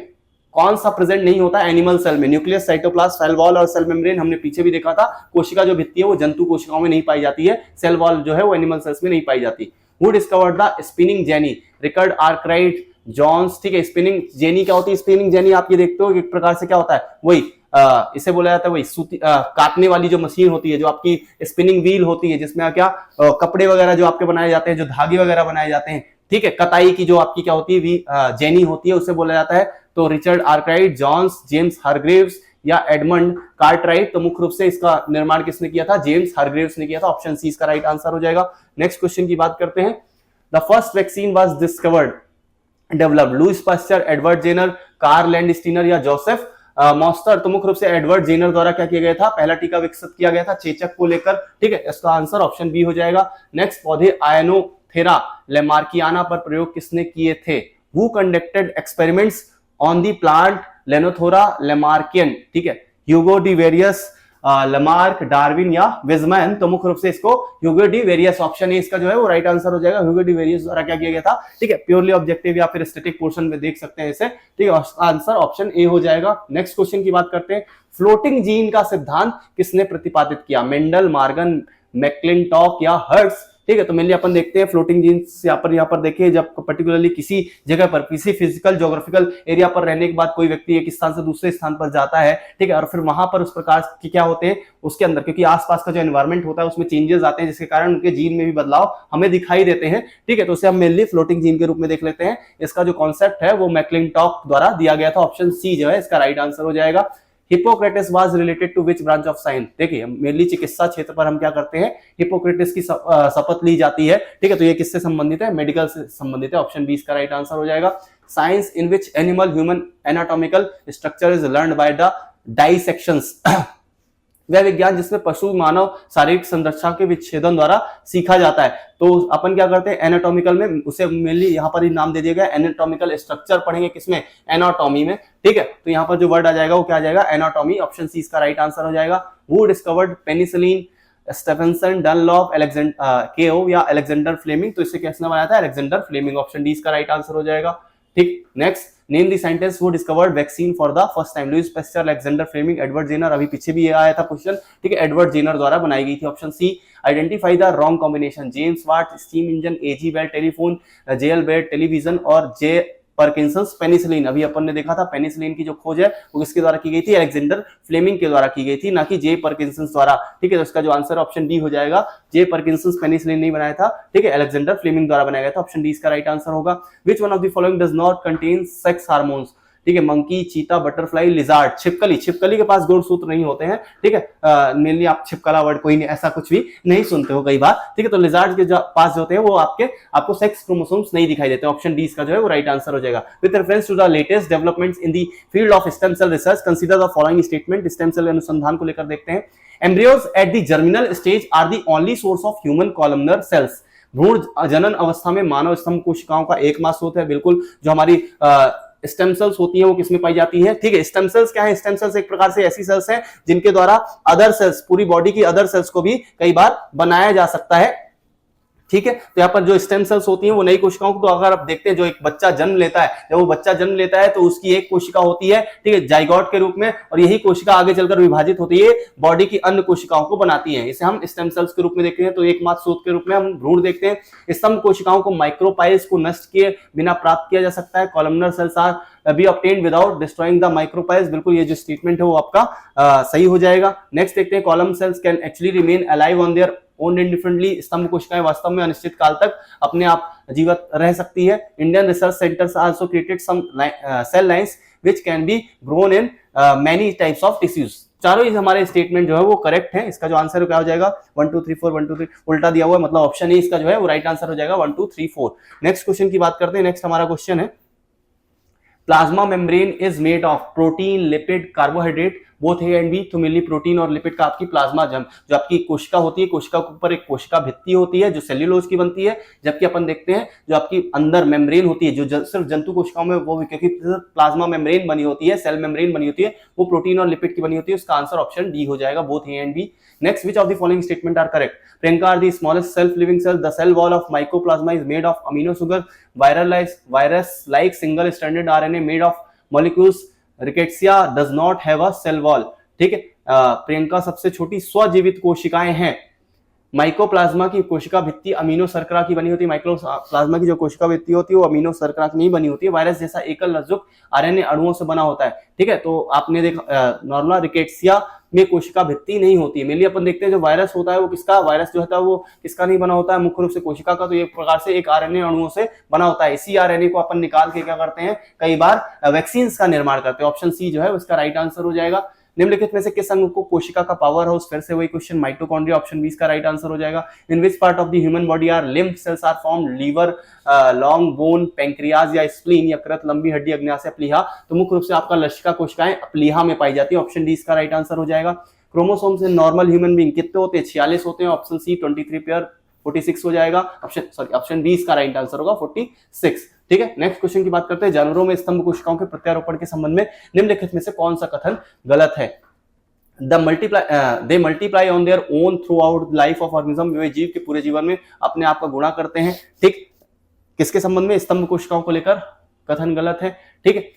कौन सा प्रेजेंट नहीं होता एनिमल सेल में? न्यूक्लियस, साइटोप्लाज्म, सेल वॉल और सेल मेम्ब्रेन। हमने पीछे भी देखा था, कोशिका जो भित्ति है वो जंतु कोशिकाओं में नहीं पाई जाती है, सेल वॉल जो है वो एनिमल सेल्स में नहीं पाई जाती। Who discovered the spinning jenny? Richard Arkwright, Johns. ठीक है, स्पिनिंग जेनी क्या होती है? स्पिनिंग जेनी आप ये देखते हो एक प्रकार से क्या होता है, वही इसे बोला जाता है वही सूती काटने वाली जो मशीन होती है, जो आपकी स्पिनिंग व्हील होती है, जिसमें क्या कपड़े वगैरह जो आपके बनाए जाते हैं, जो धागे वगैरह बनाए जाते हैं। ठीक है, कताई की जो आपकी क्या होती है जेनी होती है, उसे बोला जाता है। तो Richard Arkwright, Johns, James Hargreaves या एडमंड कार्टराइट। तो मुख्य रूप से इसका निर्माण किसने किया था? जेम्स हारग्रीव्स ने किया था। ऑप्शन सी इसका राइट आंसर हो जाएगा। नेक्स्ट क्वेश्चन की बात करते हैं। The first vaccine was discovered, developed, Louis Pasteur, Edward Jenner, Karl Landsteiner या जोसेफ मॉस्टर। तो मुख्य रूप से एडवर्ड जेनर द्वारा क्या किया गया था? पहला टीका विकसित किया गया था चेचक को लेकर। ठीक है, इसका आंसर ऑप्शन बी हो जाएगा। नेक्स्ट, पौधे आयनोथेरा लेमार्कियाना पर प्रयोग किसने किए थे? Who conducted experiments on the plant Oenothera lamarckiana? ठीक है, Hugo de Vries, Lamarck, Darwin या विजमैन। तो मुख्य रूप से इसको Hugo de Vries, option A इसका जो है वो राइट आंसर हो जाएगा। ह्यूगो डी वेरियस द्वारा क्या किया गया था? ठीक है, प्योरली ऑब्जेक्टिव या फिर स्टैटिक पोर्शन में देख सकते हैं इसे। ठीक है, आंसर ऑप्शन ए हो जाएगा। नेक्स्ट क्वेश्चन की बात करते हैं। फ्लोटिंग जीन का सिद्धांत किसने प्रतिपादित किया? मेंडल, मार्गन, मैक्लिंटॉक या हर्ट्ज? ठीक है, तो मेनली अपन देखते हैं फ्लोटिंग जीन्स यहाँ पर देखिए, जब पर्टिकुलरली किसी जगह पर, किसी फिजिकल ज्योग्राफिकल एरिया पर रहने के बाद कोई व्यक्ति एक स्थान से दूसरे स्थान पर जाता है, ठीक है, और फिर वहां पर उस प्रकार के क्या होते हैं उसके अंदर, क्योंकि आसपास का जो एनवायरमेंट होता है उसमें चेंजेस आते हैं, जिसके कारण उनके जीन में भी बदलाव हमें दिखाई देते हैं। ठीक है, तो उसे हम मेनली फ्लोटिंग जीन के रूप में देख लेते हैं। इसका जो कॉन्सेप्ट है वो मैक्लिंटॉक द्वारा दिया गया था। ऑप्शन सी जो है इसका राइट आंसर हो जाएगा। Hippocrates was related to which branch of science? देखिए, मेनली चिकित्सा क्षेत्र पर हम क्या करते हैं, हिपोक्रेटिस की शपथ ली जाती है। ठीक है, तो ये किससे संबंधित है? मेडिकल से संबंधित है। ऑप्शन बी इसका राइट आंसर हो जाएगा। Science in which animal human anatomical structure is learned by the dissections? वह विज्ञान जिसमें पशु मानव शारीरिक संरचना के विच्छेदन द्वारा सीखा जाता है। तो अपन क्या करते हैं एनाटॉमिकल में, उसे मेनली यहाँ पर ही नाम दे दिया गया एनाटॉमिकल स्ट्रक्चर पढ़ेंगे किसमें? एनाटॉमी में। ठीक है, तो यहाँ पर जो वर्ड आ जाएगा वो क्या आ जाएगा? एनाटॉमी। ऑप्शन सी इसका राइट आंसर हो जाएगा। Who discovered penicillin? Stephenson, Dunlop, केओ या अलेक्जेंडर फ्लेमिंग? तो इसे किसने बनाया था? Alexander Fleming. ऑप्शन डी इसका राइट आंसर हो जाएगा। ठीक, next, name the scientist who discovered vaccine for the first time? Louis Pasteur, Alexander Fleming, Edward Jenner. अभी पीछे भी ये आया था क्वेश्चन। ठीक है, एडवर्ड जेनर द्वारा बनाई गई थी। Option C. Identify the wrong combination? James Watt, steam engine, AG Bell telephone, J L Baird television और जे पार्किंसंस पेनिसिलिन। अभी अपन ने देखा था पेनिसिलिन की जो खोज है वो किसके द्वारा की गई थी? अलेक्जेंडर फ्लेमिंग के द्वारा की गई थी, ना कि जे पार्किंसंस द्वारा। ठीक है, तो इसका जो आंसर ऑप्शन डी हो जाएगा। जे पार्किंसंस पेनिसिलिन नहीं बनाया था, ठीक है, अलेक्जेंडर फ्लेमिंग द्वारा बनाया गया था। ऑप्शन डी इसका राइट आंसर होगा। Which one of the following does not contain sex hormones? ठीक है, मंकी, चीता, बटरफ्लाई, लिजार्ड। छिपकली, छिपकली के पास गुणसूत्र नहीं होते हैं। ठीक है, मेनली आप छिपकला वर्ड कोई नहीं, ऐसा कुछ भी नहीं सुनते हो कई बार। ठीक है, तो लिजार्ड के पास जो होते हैं वो आपको सेक्स क्रोमोसोम्स नहीं दिखाई देते। ऑप्शन डी इसका जो है वो राइट आंसर हो जाएगा। With reference to the latest developments in the field of stem cell research, consider the following statement. Stem cell अनुसंधान को लेकर देखते हैं। Embryos at the germinal stage are the only source of human columnar cells? भ्रूण जनन अवस्था में मानव स्तंभ कोशिकाओं का एकमात्र स्रोत है। बिल्कुल, जो हमारी स्टेम सेल्स होती हैं वो किसमें पाई जाती है? ठीक है, स्टेम सेल्स क्या है? स्टेम सेल्स एक प्रकार से ऐसी सेल्स हैं जिनके द्वारा अदर सेल्स, पूरी बॉडी की अदर सेल्स को भी कई बार बनाया जा सकता है। ठीक है, तो यहाँ पर जो स्टेम सेल्स होती हैं वो नई कोशिकाओं को, तो अगर आप देखते हैं जो एक बच्चा जन्म लेता है, जब वो बच्चा जन्म लेता है तो उसकी एक कोशिका होती है, ठीक है, जाइगोट के रूप में, और यही कोशिका आगे चलकर विभाजित होती है, बॉडी की अन्य कोशिकाओं को बनाती है। इसे हम स्टेम सेल्स के रूप में देखते हैं। तो एकमात्र स्रोत के रूप में हम भ्रूण देखते हैं। स्तंभ कोशिकाओं को माइक्रोपाइल्स को नष्ट किए बिना प्राप्त किया जा सकता है। Columnar sales R B obtained without destroying the माइक्रोपाइल्स। बिल्कुल, ये जो स्टेटमेंट है वो आपका सही हो जाएगा। नेक्स्ट देखते हैं, column cells can actually remain alive on their own indifferently? स्तंभ कोशिकाएं वास्तव में अनिश्चित काल तक अपने आप जीवित रह सकती है। Indian research centres also created some cell lines which can be grown in many types of tissues. चारों ही हमारे स्टेटमेंट जो है वो करेक्ट है। इसका जो आंसर क्या हो जाएगा? 1 2 3 4 1 2 3 उल्टा दिया हुआ है, मतलब ऑप्शन ए इसका जो है वो राइट आंसर हो जाएगा। 1 2 3 4। नेक्स्ट क्वेश्चन की बात करते हैं। नेक्स्ट हमारा क्वेश्चन है, plasma membrane is made of protein, lipid, carbohydrate, both A and B. तो मेनली प्रोटीन और लिपिड का आपकी प्लाज्मा जम जो आपकी कोशिका होती है, कोशिका के ऊपर एक कोशिका भित्ति होती है जो सेल्यूलोज की बनती है, जबकि अपन देखते हैं जो आपकी अंदर मेम्ब्रेन होती है जो सिर्फ जंतु कोशिकाओं में वो क्योंकि प्लाज्मा मेम्ब्रेन बनी होती है, सेल मेम्ब्रेन बनी होती है, वो प्रोटीन और लिपिड की बनी होती है। उसका आंसर ऑप्शन डी हो जाएगा, both A and B. Next, which of the following statement are correct? Priyanka are the smallest self-living cells. The cell wall of mycoplasma is made of amino sugar. Virus-like single-stranded RNA made of molecules. Rickettsia does not have a cell wall. ठीक है, प्रियंका सबसे छोटी स्वजीवित कोशिकाएं हैं। माइकोप्लाज्मा की कोशिका भित्ति अमीनो शर्करा की बनी होती है। माइकोप्लाज्मा की जो कोशिका भित्ति होती है वो अमीनो शर्करा की नहीं बनी होती है। वायरस जैसा एकल लज्जुक आरएनए अणुओं से बना होता है। ठीक है, तो आपने देखा नॉर्मल रिकेट्सिया में कोशिका भित्ति नहीं होती है। मेनली अपन देखते हैं जो वायरस होता है वो किसका, वायरस जो होता है वो किसका नहीं बना होता है, मुख्य रूप से कोशिका का। तो एक प्रकार से एक आरएनए अणुओं से बना होता है। इसी आरएनए को अपन निकाल के क्या करते हैं, कई बार वैक्सीन का निर्माण करते हैं। ऑप्शन सी जो है उसका राइट आंसर हो जाएगा। निम्नलिखित में से किस अंग को कोशिका का पावर हाउस, फिर से वही क्वेश्चन, माइटोकॉन्ड्रिया। ऑप्शन बी इसका राइट आंसर हो जाएगा। In which part of the human body are lymph cells are formed? Liver, long bone, pancreas या स्प्लीन, यकृत, लंबी हड्डी, अग्न्याशय, प्लीहा। तो मुख्य रूप से आपका लसिका कोशिकाएं प्लीहा में पाई जाती है। ऑप्शन डी इसका राइट आंसर हो जाएगा। Chromosomes in normal human being कितने होते हैं? 46 होते हैं। ऑप्शन सी 23 पेयर, 46 हो जाएगा। ऑप्शन बी इसका राइट आंसर होगा 46। ठीक है, नेक्स्ट क्वेश्चन की बात करते हैं। जानवरों में स्तंभ कोशिकाओं के प्रत्यारोपण के संबंध में निम्नलिखित में से कौन सा कथन गलत है? they multiply on their own throughout life of organism। वे जीव के पूरे जीवन में अपने आप का गुणा करते हैं। ठीक, किसके संबंध में? स्तंभ कोशिकाओं को लेकर कथन गलत है। ठीक है,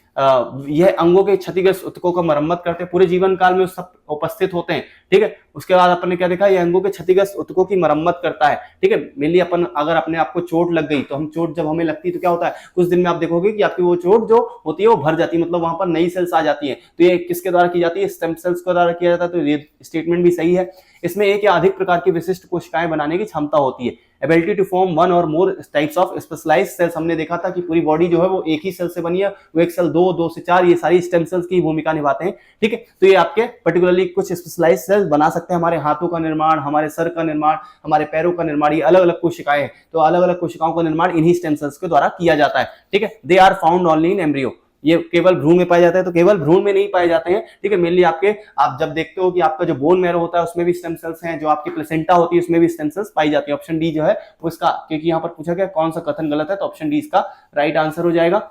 यह अंगों के क्षतिग्रस्त ऊतकों का मरम्मत करते हैं, पूरे जीवन काल में सब उपस्थित होते हैं। ठीक है, उसके बाद अपन ने क्या देखा, ये अंगों के क्षतिग्रस्त ऊतकों की मरम्मत करता है। ठीक है, मेनली अपन अगर अपने आप को चोट लग गई तो हम चोट जब हमें लगती है तो क्या होता है, कुछ दिन में आप देखोगे कि आपकी वो चोट जो होती है वो भर जाती है, मतलब वहां पर नई सेल्स आ जाती है। तो ये किसके द्वारा की जाती है? स्टेम सेल्स के द्वारा किया जाता है। तो ये स्टेटमेंट भी सही है। इसमें एक या अधिक प्रकार की विशिष्ट कोशिकाएं बनाने की क्षमता होती है। एबिलिटी टू फॉर्म वन और more types of specialised cells. हमने देखा था कि पूरी बॉडी जो है वो एक ही सेल से बनी है, वो एक सेल, दो से चार, ये सारी स्टेम सेल्स की भूमिका निभाते हैं। ठीक है, तो ये आपके पर्टिकुलरली कुछ स्पेशलाइज्ड सेल्स बना सकते हैं। हमारे हाथों का निर्माण, हमारे सर का निर्माण, हमारे पैरों का निर्माण, ये अलग अलग कोशिकाएं हैं। तो अलग अलग कोशिकाओं का निर्माण इन्हीं स्टेम सेल्स के द्वारा किया जाता है। ठीक है, they are found only in embryo. ये केवल भ्रूण में पाए जाते हैं, तो केवल भ्रूण में नहीं पाए जाते हैं। ठीक है, मेनली आप जब देखते हो कि आपका जो बोन मैरो होता है उसमें भी स्टेम सेल्स हैं, जो आपकी प्लेसेंटा होती है उसमें भी स्टेम सेल्स पाई जाती है। ऑप्शन डी जो है वो इसका, क्योंकि यहाँ पर पूछा गया कौन सा कथन गलत है, तो ऑप्शन डी इसका राइट आंसर हो जाएगा।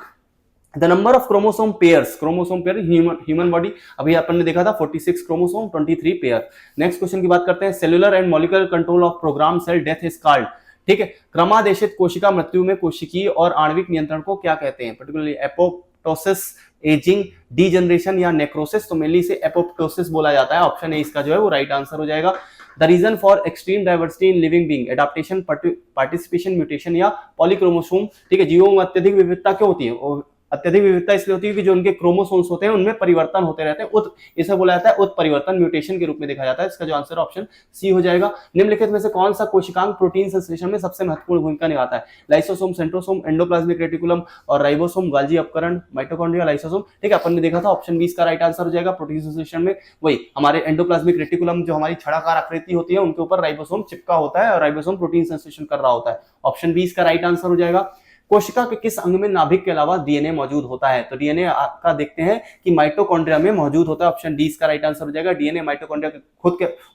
The number of chromosome pairs, chromosome pair human body, अभी अपन ने देखा था 46 क्रोमोसोम, 23 पेयर। नेक्स्ट क्वेश्चन की बात करते हैं। Cellular and molecular control of programme cell death is called. ठीक है, क्रमादेशित कोशिका मृत्यु में कोशिकीय और आणविक नियंत्रण को क्या कहते हैं? पर्टिकुलरली एपोप्टोसिस, एजिंग, डीजनरेशन या नेक्रोसिस। तो मेनली से एपोप्टोसिस बोला जाता है। ऑप्शन ए इसका जो है वो राइट आंसर हो जाएगा। The reason for extreme diversity in living being, adaptation, participation, mutation या पॉलीक्रोमोसोम। ठीक है, जीवों में अत्यधिक विविधता क्यों होती है? अत्यधिक विविधता इसलिए होती है कि जो उनके क्रोमोसोम्स होते हैं उनमें परिवर्तन होते रहते हैं। इसे बोला जाता है उत्परिवर्तन, म्यूटेशन के रूप में देखा जाता है। इसका जो आंसर ऑप्शन सी हो जाएगा। निम्नलिखित में से कौन सा कोशिकांग प्रोटीन संश्लेषण में सबसे महत्वपूर्ण भूमिका निभाता है? लाइसोसोम, सेंट्रोसोम, एंडोप्लाज्मिक रेटिकुलम और राइबोसोम, गाल्जी अपकरण, माइटोकॉन्ड्रिया, लाइसोसोम। ठीक है, अपन ने देखा था ऑप्शन बी इसका राइट आंसर हो जाएगा। प्रोटीन संश्लेषण में वही हमारे एंडोप्लाज्मिक रेटिकुलम, जो हमारी छड़ाकार आकृति होती है, उनके ऊपर राइबोसोम चिपका होता है और राइबोसोम प्रोटीन संश्लेषण कर रहा होता है। ऑप्शन बी इसका राइट आंसर हो जाएगा। कोशिका के किस अंग में नाभिक के अलावा डीएनए मौजूद होता है? तो डीएनए का देखते हैं कि माइटोकॉन्ड्रिया में मौजूद होता है। ऑप्शन डी इसका राइट आंसर हो जाएगा। डीएनए माइटोकॉन्ड्रिया के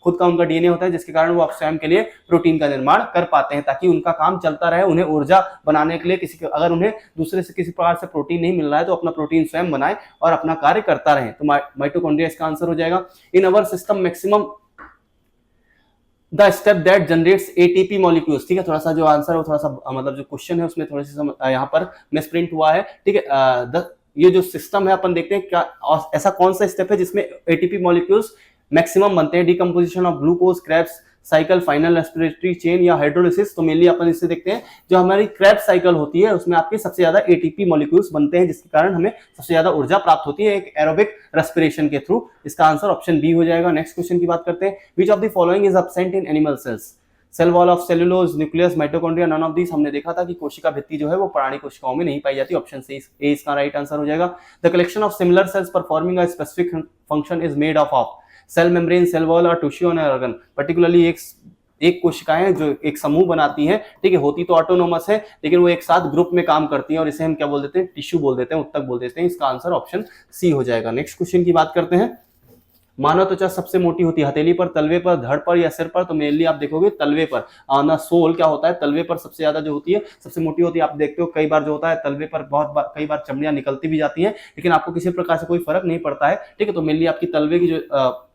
खुद का उनका डीएनए होता है, जिसके कारण वो स्वयं के लिए प्रोटीन का निर्माण कर पाते हैं, ताकि उनका काम चलता रहे। उन्हें ऊर्जा बनाने के लिए अगर उन्हें दूसरे से किसी प्रकार से प्रोटीन नहीं मिल रहा है तो अपना प्रोटीन स्वयं बनाए और अपना कार्य करता रहे। तो माइटोकॉन्ड्रिया इसका आंसर हो जाएगा। In our system maximum the step that generates ATP molecules. ठीक है, थोड़ा सा जो आंसर है वो थोड़ा सा मतलब जो क्वेश्चन है उसमें थोड़ी सी यहाँ पर मिसप्रिंट हुआ है। ठीक है, ये जो सिस्टम है अपन देखते हैं क्या ऐसा कौन सा स्टेप है जिसमें एटीपी मॉलिक्यूल्स मैक्सिमम बनते हैं? Decomposition of glucose, Krebs cycle, final respiratory chain या हाइड्रोलिसिस। तो मेनली अपन इससे देखते हैं जो हमारी क्रेब्स साइकिल होती है उसमें आपके सबसे ज्यादा एटीपी मॉलिक्यूल्स बनते हैं, जिसके कारण हमें सबसे ज्यादा ऊर्जा प्राप्त होती है एक एरोबिक रेस्पिरेशन के थ्रू। इसका आंसर ऑप्शन बी हो जाएगा। नेक्स्ट क्वेश्चन की बात करते हैं। Which of the following is absent in animal cells? Cell wall of cellulose, nucleus, mitochondria, none of these. हमने देखा था कि कोशिका भित्ति जो है वो प्राणी कोशिकाओं में नहीं पाई जाती। ऑप्शन ए इसका राइट आंसर हो जाएगा। The collection of similar cells performing a specific function is made of cell membrane, cell wall और टिश्यू और ऑर्गन। पर्टिकुलरली एक कोशिकाएं जो एक समूह बनाती हैं, ठीक है, होती तो ऑटोनोमस है लेकिन वो एक साथ ग्रुप में काम करती हैं और इसे हम क्या बोल देते हैं? टिश्यू बोल देते हैं, उत्तक बोल देते हैं। इसका आंसर ऑप्शन सी हो जाएगा। नेक्स्ट क्वेश्चन की बात करते हैं। मानव त्वचा सबसे मोटी होती है हथेली पर, तलवे पर, धड़ पर या सिर पर, तो मेनली आप देखोगे तलवे पर। ना सोल क्या होता है, तलवे पर सबसे ज्यादा जो होती है सबसे मोटी होती है। आप देखते हो कई बार जो होता है तलवे पर बहुत बार कई बार चमड़ियां निकलती भी जाती हैं, लेकिन आपको किसी प्रकार से कोई फर्क नहीं पड़ता है, ठीक है। तो मेनली आपकी तलवे की जो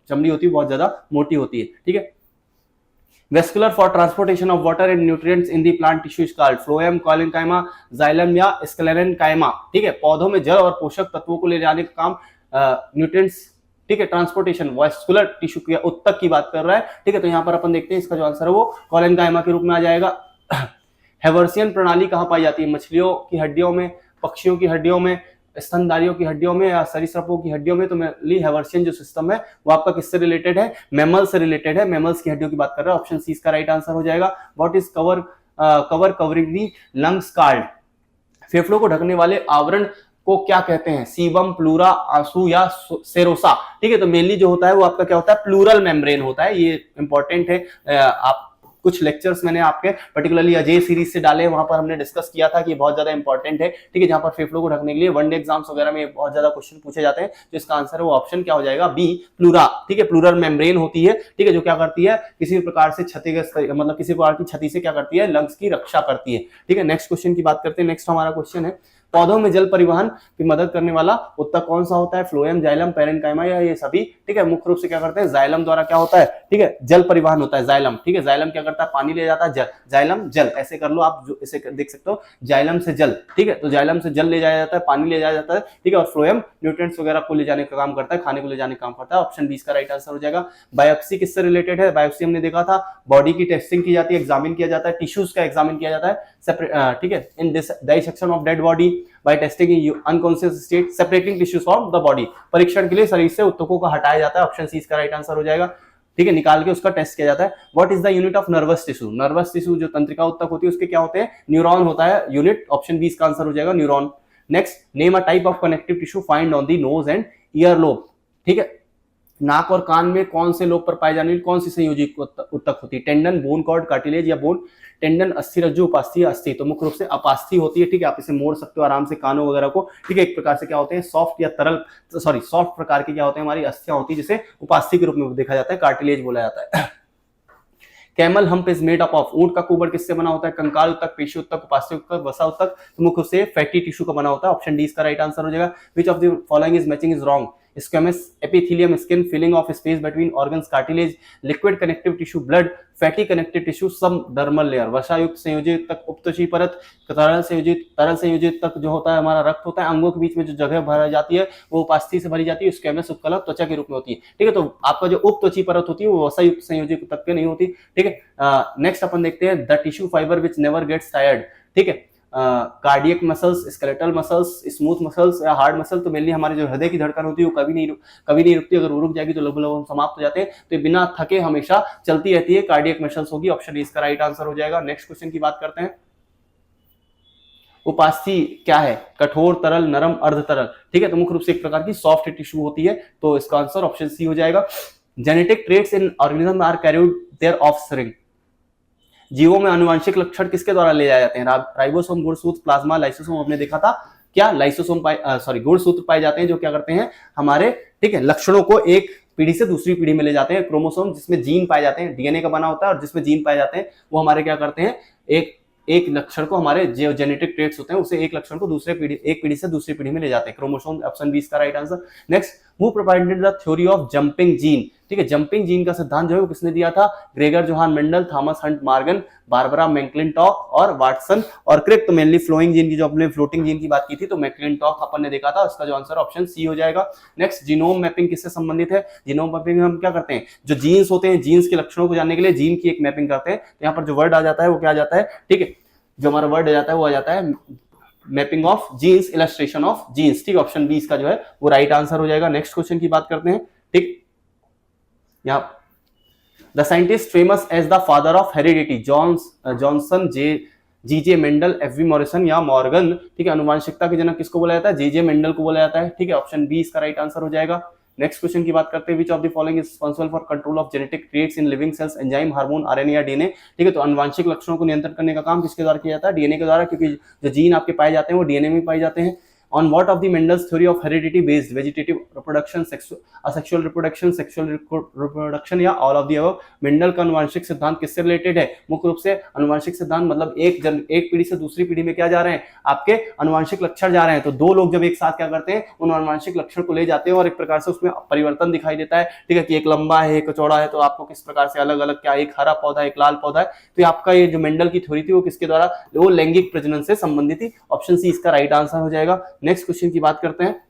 चमड़ी होती है बहुत ज्यादा मोटी होती है, ठीक है। Vascular for transportation of water and nutrients in the plant tissue is called phloem, collenchyma, xylem या स्क्लेरेनकाइमा, ठीक है। पौधों में जल और पोषक तत्वों को ले जाने का काम न्यूट्रिएंट्स, ठीक है। ट्रांसपोर्टेशन वेस्कुलर टिश्यू की उत्तक की बात कर रहा है, ठीक है। तो यहाँ पर अपन देखते हैं इसका जो आंसर है वो कॉलिनकाइमा के रूप में आ जाएगा। हेवर्सियन प्रणाली कहाँ पाई जाती है, मछलियों की हड्डियों में, पक्षियों की हड्डियों में, स्तनधारियों की हड्डियों में या सरीसृपों की हड्डियों में। तो मेनली हेवर्सियन जो सिस्टम है वो आपका किससे रिलेटेड है, मैमल से रिलेटेड है, मैमल्स की हड्डियों की बात कर रहा है। ऑप्शन सी इसका राइट आंसर हो जाएगा। What is cover covering the lungs called, फेफड़ों को ढकने वाले आवरण को क्या कहते हैं, सीबम, प्लूरा, आंसू या सेरोसा, ठीक है। तो मेनली जो होता है वो आपका क्या होता है, प्लूरल मेम्ब्रेन होता है। ये इंपॉर्टेंट है। आप कुछ लेक्चर्स मैंने आपके पर्टिकुलरली अजय सीरीज से डाले, वहां पर हमने डिस्कस किया था कि बहुत ज्यादा इंपॉर्टेंट है, ठीक है। जहां पर फेफड़ों को ढकने के लिए वनडे एग्जाम्स वगैरह में बहुत ज्यादा क्वेश्चन पूछे जाते हैं। तो इसका आंसर है वो ऑप्शन क्या हो जाएगा, बी, प्लूरा, ठीक है। प्लूरल मेम्ब्रेन होती है, ठीक है, जो क्या करती है, किसी भी प्रकार से क्षतिग्रस्त मतलब किसी प्रकार की क्षति से क्या करती है, लंग्स की रक्षा करती है, ठीक है। नेक्स्ट क्वेश्चन की बात करते हैं। नेक्स्ट हमारा क्वेश्चन है, पौधों में जल परिवहन की मदद करने वाला उत्तक कौन सा होता है, फ्लोएम, जाइलम, पेरेनकाइमा या ये सभी, ठीक है। मुख्य रूप से क्या करते हैं, जाइलम द्वारा क्या होता है, ठीक है, जल परिवहन होता है, जाइलम, ठीक है। जाइलम क्या करता है, पानी ले जाता है, जल, जाइलम जल, ऐसे कर लो आप, जो इसे देख सकते हो, जाइलम से जल, ठीक है। तो जाइलम से जल ले जाया जाता है, पानी ले जाया जाता है, ठीक है। और फ्लोएम न्यूट्रिएंट्स वगैरह को ले जाने का काम करता है, खाने को ले जाने का काम करता है। ऑप्शन 20 का राइट आंसर हो जाएगा। बायोप्सी किससे रिलेटेड है, बायोप्सी हमने देखा था, बॉडी की टेस्टिंग की जाती है, एग्जामिन किया जाता है, टिश्यूज का एग्जामिन किया जाता है, ठीक है। In this dissection of dead body by testing in unconscious state separating tissues from the body, परीक्षण के लिए शरीर से उत्तकों को हटाया जाता है। ऑप्शन सी इसका राइट आंसर हो जाएगा, ठीक है। निकाल के उसका टेस्ट किया जाता है। What is the unit of nervous tissue, nervous tissue जो तंत्रिका उत्तक होती है उसके क्या होते हैं, न्यूरॉन होता है यूनिट। ऑप्शन बी इसका आंसर हो जाएगा, neuron. Next, name a type of connective tissue find on the nose and ear lobe, ठीक है। नाक और कान में कौन से लोब पर पाए जाने वाली कौन सी संयोजी उत्तक होती है, टेंडन, बोन, कॉर्ड, कार्टिलेज या बोन। टेंडन, अस्थि रज्जु, उपास्थि, अस्थि, तो मुख्य रूप से अपास्थि होती है, ठीक है। आप इसे मोड़ सकते हो आराम से कानों वगैरह को, ठीक है। एक प्रकार से क्या होते हैं, सॉफ्ट या तरल, सॉरी सॉफ्ट प्रकार के क्या होते हैं, हमारी अस्थियां होती है, जिसे उपास्थि के रूप में देखा जाता है, कार्टिलेज बोला जाता है। Camel hump is made up of, ऊंट का कुबर किससे बना होता है, कंकाल उत्तक, पेशी उत्तक, उपास्थि उत्तक, वसा उत्तक, तो मुख्य से फैटी टिश्यू का बना होता है। ऑप्शन डी इसका राइट आंसर हो जाएगा। Which of the following is matching is wrong, squamous epithelium, skin, filling of space between organs, cartilage, liquid connective tissue, blood, fatty connective tissue, subdermal layer, वसायुक्त संयोजित तक, उपत्वची परत, तरल संयोजित तक जो होता है हमारा रक्त होता है, अंगों के बीच में जो जगह भरी जाती है वो उपास्थि से भरी जाती है, स्क्वेमस उपकला त्वचा के रूप में होती है, ठीक है। तो आपका जो उपत्वची परत होती है वो वसायुक्त संयोजित तक के नहीं होती, ठीक है। नेक्स्ट अपन देखते हैं, the tissue fibre which never gets tired, ठीक है। Cardiac muscles, skeletal muscles, smooth muscles या हार्ड मसल, तो मेनली हमारी जो हृदय की धड़कन होती है वो कभी नहीं रुकती, अगर वो रुक जाएगी तो लगभग समाप्त हो जाते हैं, तो बिना थके हमेशा चलती रहती है, कार्डियक मसल्स होगी। ऑप्शन इसका राइट आंसर हो जाएगा। नेक्स्ट क्वेश्चन की बात करते हैं, उपास्थि क्या है, कठोर, तरल, नरम, अर्ध तरल, ठीक है। तो मुख्य रूप से एक प्रकार की सॉफ्ट टिश्यू होती है, तो इसका आंसर ऑप्शन सी हो जाएगा। Genetic traits in organism are carried their offspring, जीवों में आनुवंशिक लक्षण किसके द्वारा ले जाए जाते हैं, राइबोसोम, गुणसूत्र, प्लाज्मा, लाइसोसोम, हमने देखा था क्या, लाइसोसोम गुणसूत्र पाए जाते हैं जो क्या करते हैं हमारे, ठीक है, लक्षणों को एक पीढ़ी से दूसरी पीढ़ी में ले जाते हैं। क्रोमोसोम जिसमें जीन पाए जाते हैं, डीएनए का बना होता है, और जिसमें जीन पाए जाते हैं वो हमारे क्या करते हैं, एक लक्षण को, हमारे जो जेनेटिक ट्रेट्स होते हैं उसे एक लक्षण को एक पीढ़ी से दूसरी पीढ़ी में ले जाते हैं, क्रोमोसोम। ऑप्शन बी इसका right answer. Next, who provided the theory of jumping gene, ठीक है। जंपिंग जीन का सिद्धांत जो है वो किसने दिया था, Gregor Johan Mendel, Thomas Hunt Morgan, Barbara McClintock और वाटसन और क्रिक। तो मेनली फ्लोइंग जीन की, जो अपने फ्लोटिंग जीन की बात की थी, तो मैक्लिंटॉक अपन ने देखा था, उसका जो आंसर ऑप्शन सी हो जाएगा। नेक्स्ट, जीनोम मैपिंग किससे संबंधित है, जीनोम मैपिंग हम क्या करते हैं, जो जीन्स होते हैं, जीन्स के लक्षणों को जानने के लिए जीन की एक मैपिंग करते हैं। तो यहाँ पर जो वर्ड आ जाता है वो क्या आ जाता है, ठीक है, जो हमारा वर्ड आ जाता है वो आ जाता है mapping of genes, illustration of genes, ठीक। ऑप्शन बी इसका जो है वो राइट आंसर हो जाएगा। नेक्स्ट क्वेश्चन की बात करते हैं, ठीक। यहाँ the scientist famous as the father of heredity, Johnson, GJ Mendel, F V. Morrison या मॉर्गन, ठीक है। अनुवांशिकता के जनक किसको बोला जाता है, जीजे मेंडल को बोला जाता है, ठीक है। ऑप्शन बी इसका राइट आंसर हो जाएगा। नेक्स्ट क्वेश्चन की बात करते हैं, which of the following is responsible for control of genetic traits in living cells, enzyme, hormone, RNA या डीएनए, ठीक है। तो अनुवांशिक लक्षणों को नियंत्रण करने का काम किसके द्वारा किया जाता है, डीएनए के द्वारा, क्योंकि जो जीन आपके पाए जाते हैं वो डीएनए में पाए जाते हैं। On what of the Mendel's theory of heredity based vegetative reproduction, asexual reproduction, sexual reproduction या all of the above. Mendel का अनुवांशिक सिद्धांत किससे रिलेटेड है? मुख्य रूप से अनुवांशिक सिद्धांत मतलब एक पीढ़ी से दूसरी पीढ़ी में क्या जा रहे हैं, आपके अनुवांशिक लक्षण जा रहे हैं। तो दो लोग जब एक साथ क्या करते हैं, उन अनुवांशिक लक्षण को ले जाते हैं और एक प्रकार से उसमें परिवर्तन दिखाई देता है, ठीक है, कि एक लंबा है एक चौड़ा है, तो आपको किस प्रकार से अलग अलग क्या, एक हरा पौधा एक लाल पौधा है। तो आपका ये जो मेंडल की थ्योरी थी वो किसके द्वारा, वो लैंगिक प्रजनन से संबंधित थी। ऑप्शन सी इसका राइट आंसर हो जाएगा। नेक्स्ट क्वेश्चन की बात करते हैं।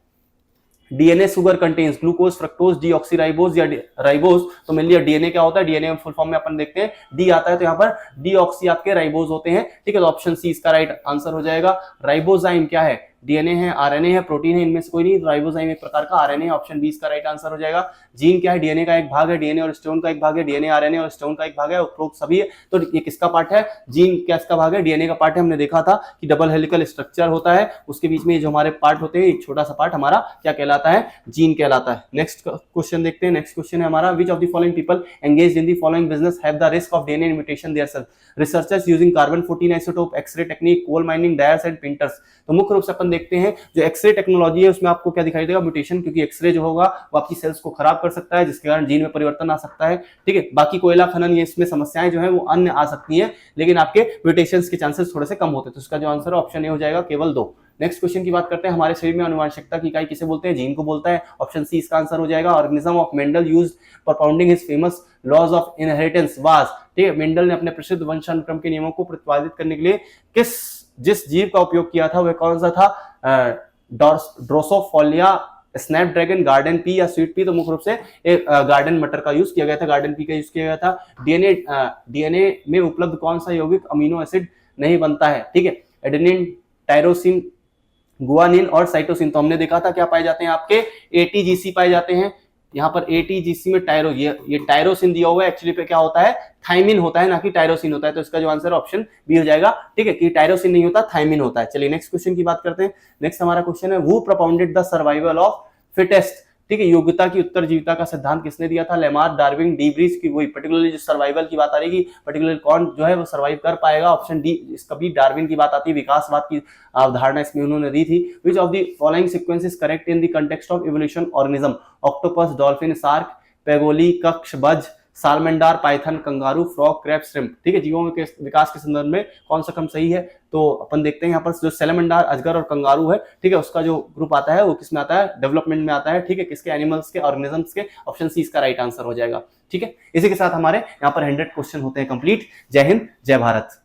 DNA sugar contains glucose, fructose, deoxyribose या राइबोज। तो मेनली डीएनए क्या होता है, डीएनए फुल फॉर्म में अपन देखते हैं डी आता है, तो यहाँ पर डीऑक्सी आपके राइबोज होते हैं, ठीक है। तो ऑप्शन सी इसका राइट आंसर हो जाएगा। राइबोजाइम क्या है, डीएनए है, आरएनए है, प्रोटीन है, इनमें से कोई नहीं। राइबोजाइम एक प्रकार का आरएनए है, ऑप्शन बी इसका राइट आंसर हो जाएगा। जीन क्या है, डीएनए का एक भाग है, डीएनए और स्टोन का एक भाग है, डीएनए आरएनए और स्टोन का एक भाग है, उपरोक्त सभी है। तो ये किसका पार्ट है, जीन क्या इसका भाग है, डीएनए का पार्ट है। हमने देखा था कि डबल हेलिकल स्ट्रक्चर होता है, उसके बीच में जो हमारे पार्ट होते हैं, एक छोटा सा पार्ट हमारा क्या कहलाता है, जीन कहलाता है। नेक्स्ट क्वेश्चन देखते हैं। नेक्स्ट क्वेश्चन है हमारा, which of the following people engaged in the following business have the risk of DNA mutation theirself? Researchers using carbon 14 isotope, x-ray technique, coal mining, dyers and printers. तो मुख्य रूप से अपन देखते हैं जो एक्सरे टेक्नोलॉजी है उसमें आपको क्या दिखाई देगा, म्यूटेशन, क्योंकि एक्सरे जो होगा वो आपकी सेल्स को खराब कर सकता है, जिसके कारण जीन में परिवर्तन आ सकता है, ठीक है। बाकी कोयला खनन ये इसमें समस्याएं जो है वो अन्य आ सकती हैं, लेकिन आपके म्यूटेशंस के चांसेस थोड़े से कम होते हैं। तो इसका जो आंसर है ऑप्शन ए हो जाएगा, केवल 2। नेक्स्ट क्वेश्चन की बात करते हैं। हमारे शरीर में अनुवांशिकता की इकाई किसे बोलते हैं, जीन को बोलता है, ऑप्शन सी इसका आंसर हो जाएगा। Organism of Mendel used for founding his famous laws of inheritance was, ठीक है। मेंडल ने अपने प्रसिद्ध वंशानुक्रम के नियमों को प्रतिपादित करने के लिए जिस जीव का उपयोग किया था वह कौन सा था, ड्रोसोफोलिया, स्नैपड्रैगन, गार्डन पी या स्वीट पी। तो मुख्य रूप से एक गार्डन मटर का यूज किया गया था, गार्डन पी का यूज किया गया था। डीएनए में उपलब्ध कौन सा यौगिक अमीनो एसिड नहीं बनता है, ठीक है, एडेनिन, टायरोसिन, गुआनिन और साइटोसिन। तो हमने देखा था क्या पाए जाते हैं, आपके एटीजीसी पाए जाते हैं। यहाँ पर एटीजीसी में ये टायरोसिन दिया हुआ है, एक्चुअली पे क्या होता है, थाइमिन होता है, ना कि टायरोसिन होता है। तो इसका जो आंसर ऑप्शन बी हो जाएगा, ठीक है, कि टायरोसिन नहीं होता, थाइमिन होता है। चलिए नेक्स्ट क्वेश्चन की बात करते हैं। नेक्स्ट हमारा क्वेश्चन है, who propounded the survival of fittest, ठीक है, योग्यता की उत्तरजीविता का सिद्धांत किसने दिया था, लेमार्क, डार्विन, डी ब्रीज की। वही पर्टिकुलरली जो सर्वाइवल की बात आ रही है, पर्टिकुलर कौन जो है वो सर्वाइव कर पाएगा, ऑप्शन डी इसका भी डार्विन की बात आती है, विकासवाद की अवधारणा इसमें उन्होंने दी थी। Which of the following sequence is correct in the context of evolution organism? Octopus, dolphin, shark, पेगोली, कक्ष, बज, salamander, python, kangaroo, frog, crab, shrimp, ठीक है। जीवों के विकास के संदर्भ में कौन सा क्रम सही है? तो अपन देखते हैं यहाँ पर जो सैलमेंडार, अजगर और कंगारू है, ठीक है, उसका जो ग्रुप आता है वो किसमें आता है, डेवलपमेंट में आता है, ठीक है, किसके, एनिमल्स के, ऑर्गेनिजम्स के। ऑप्शन सी इसका राइट आंसर हो जाएगा, ठीक है। इसी के साथ हमारे यहाँ पर 100 क्वेश्चन होते हैं कंप्लीट। जय हिंद, जय भारत।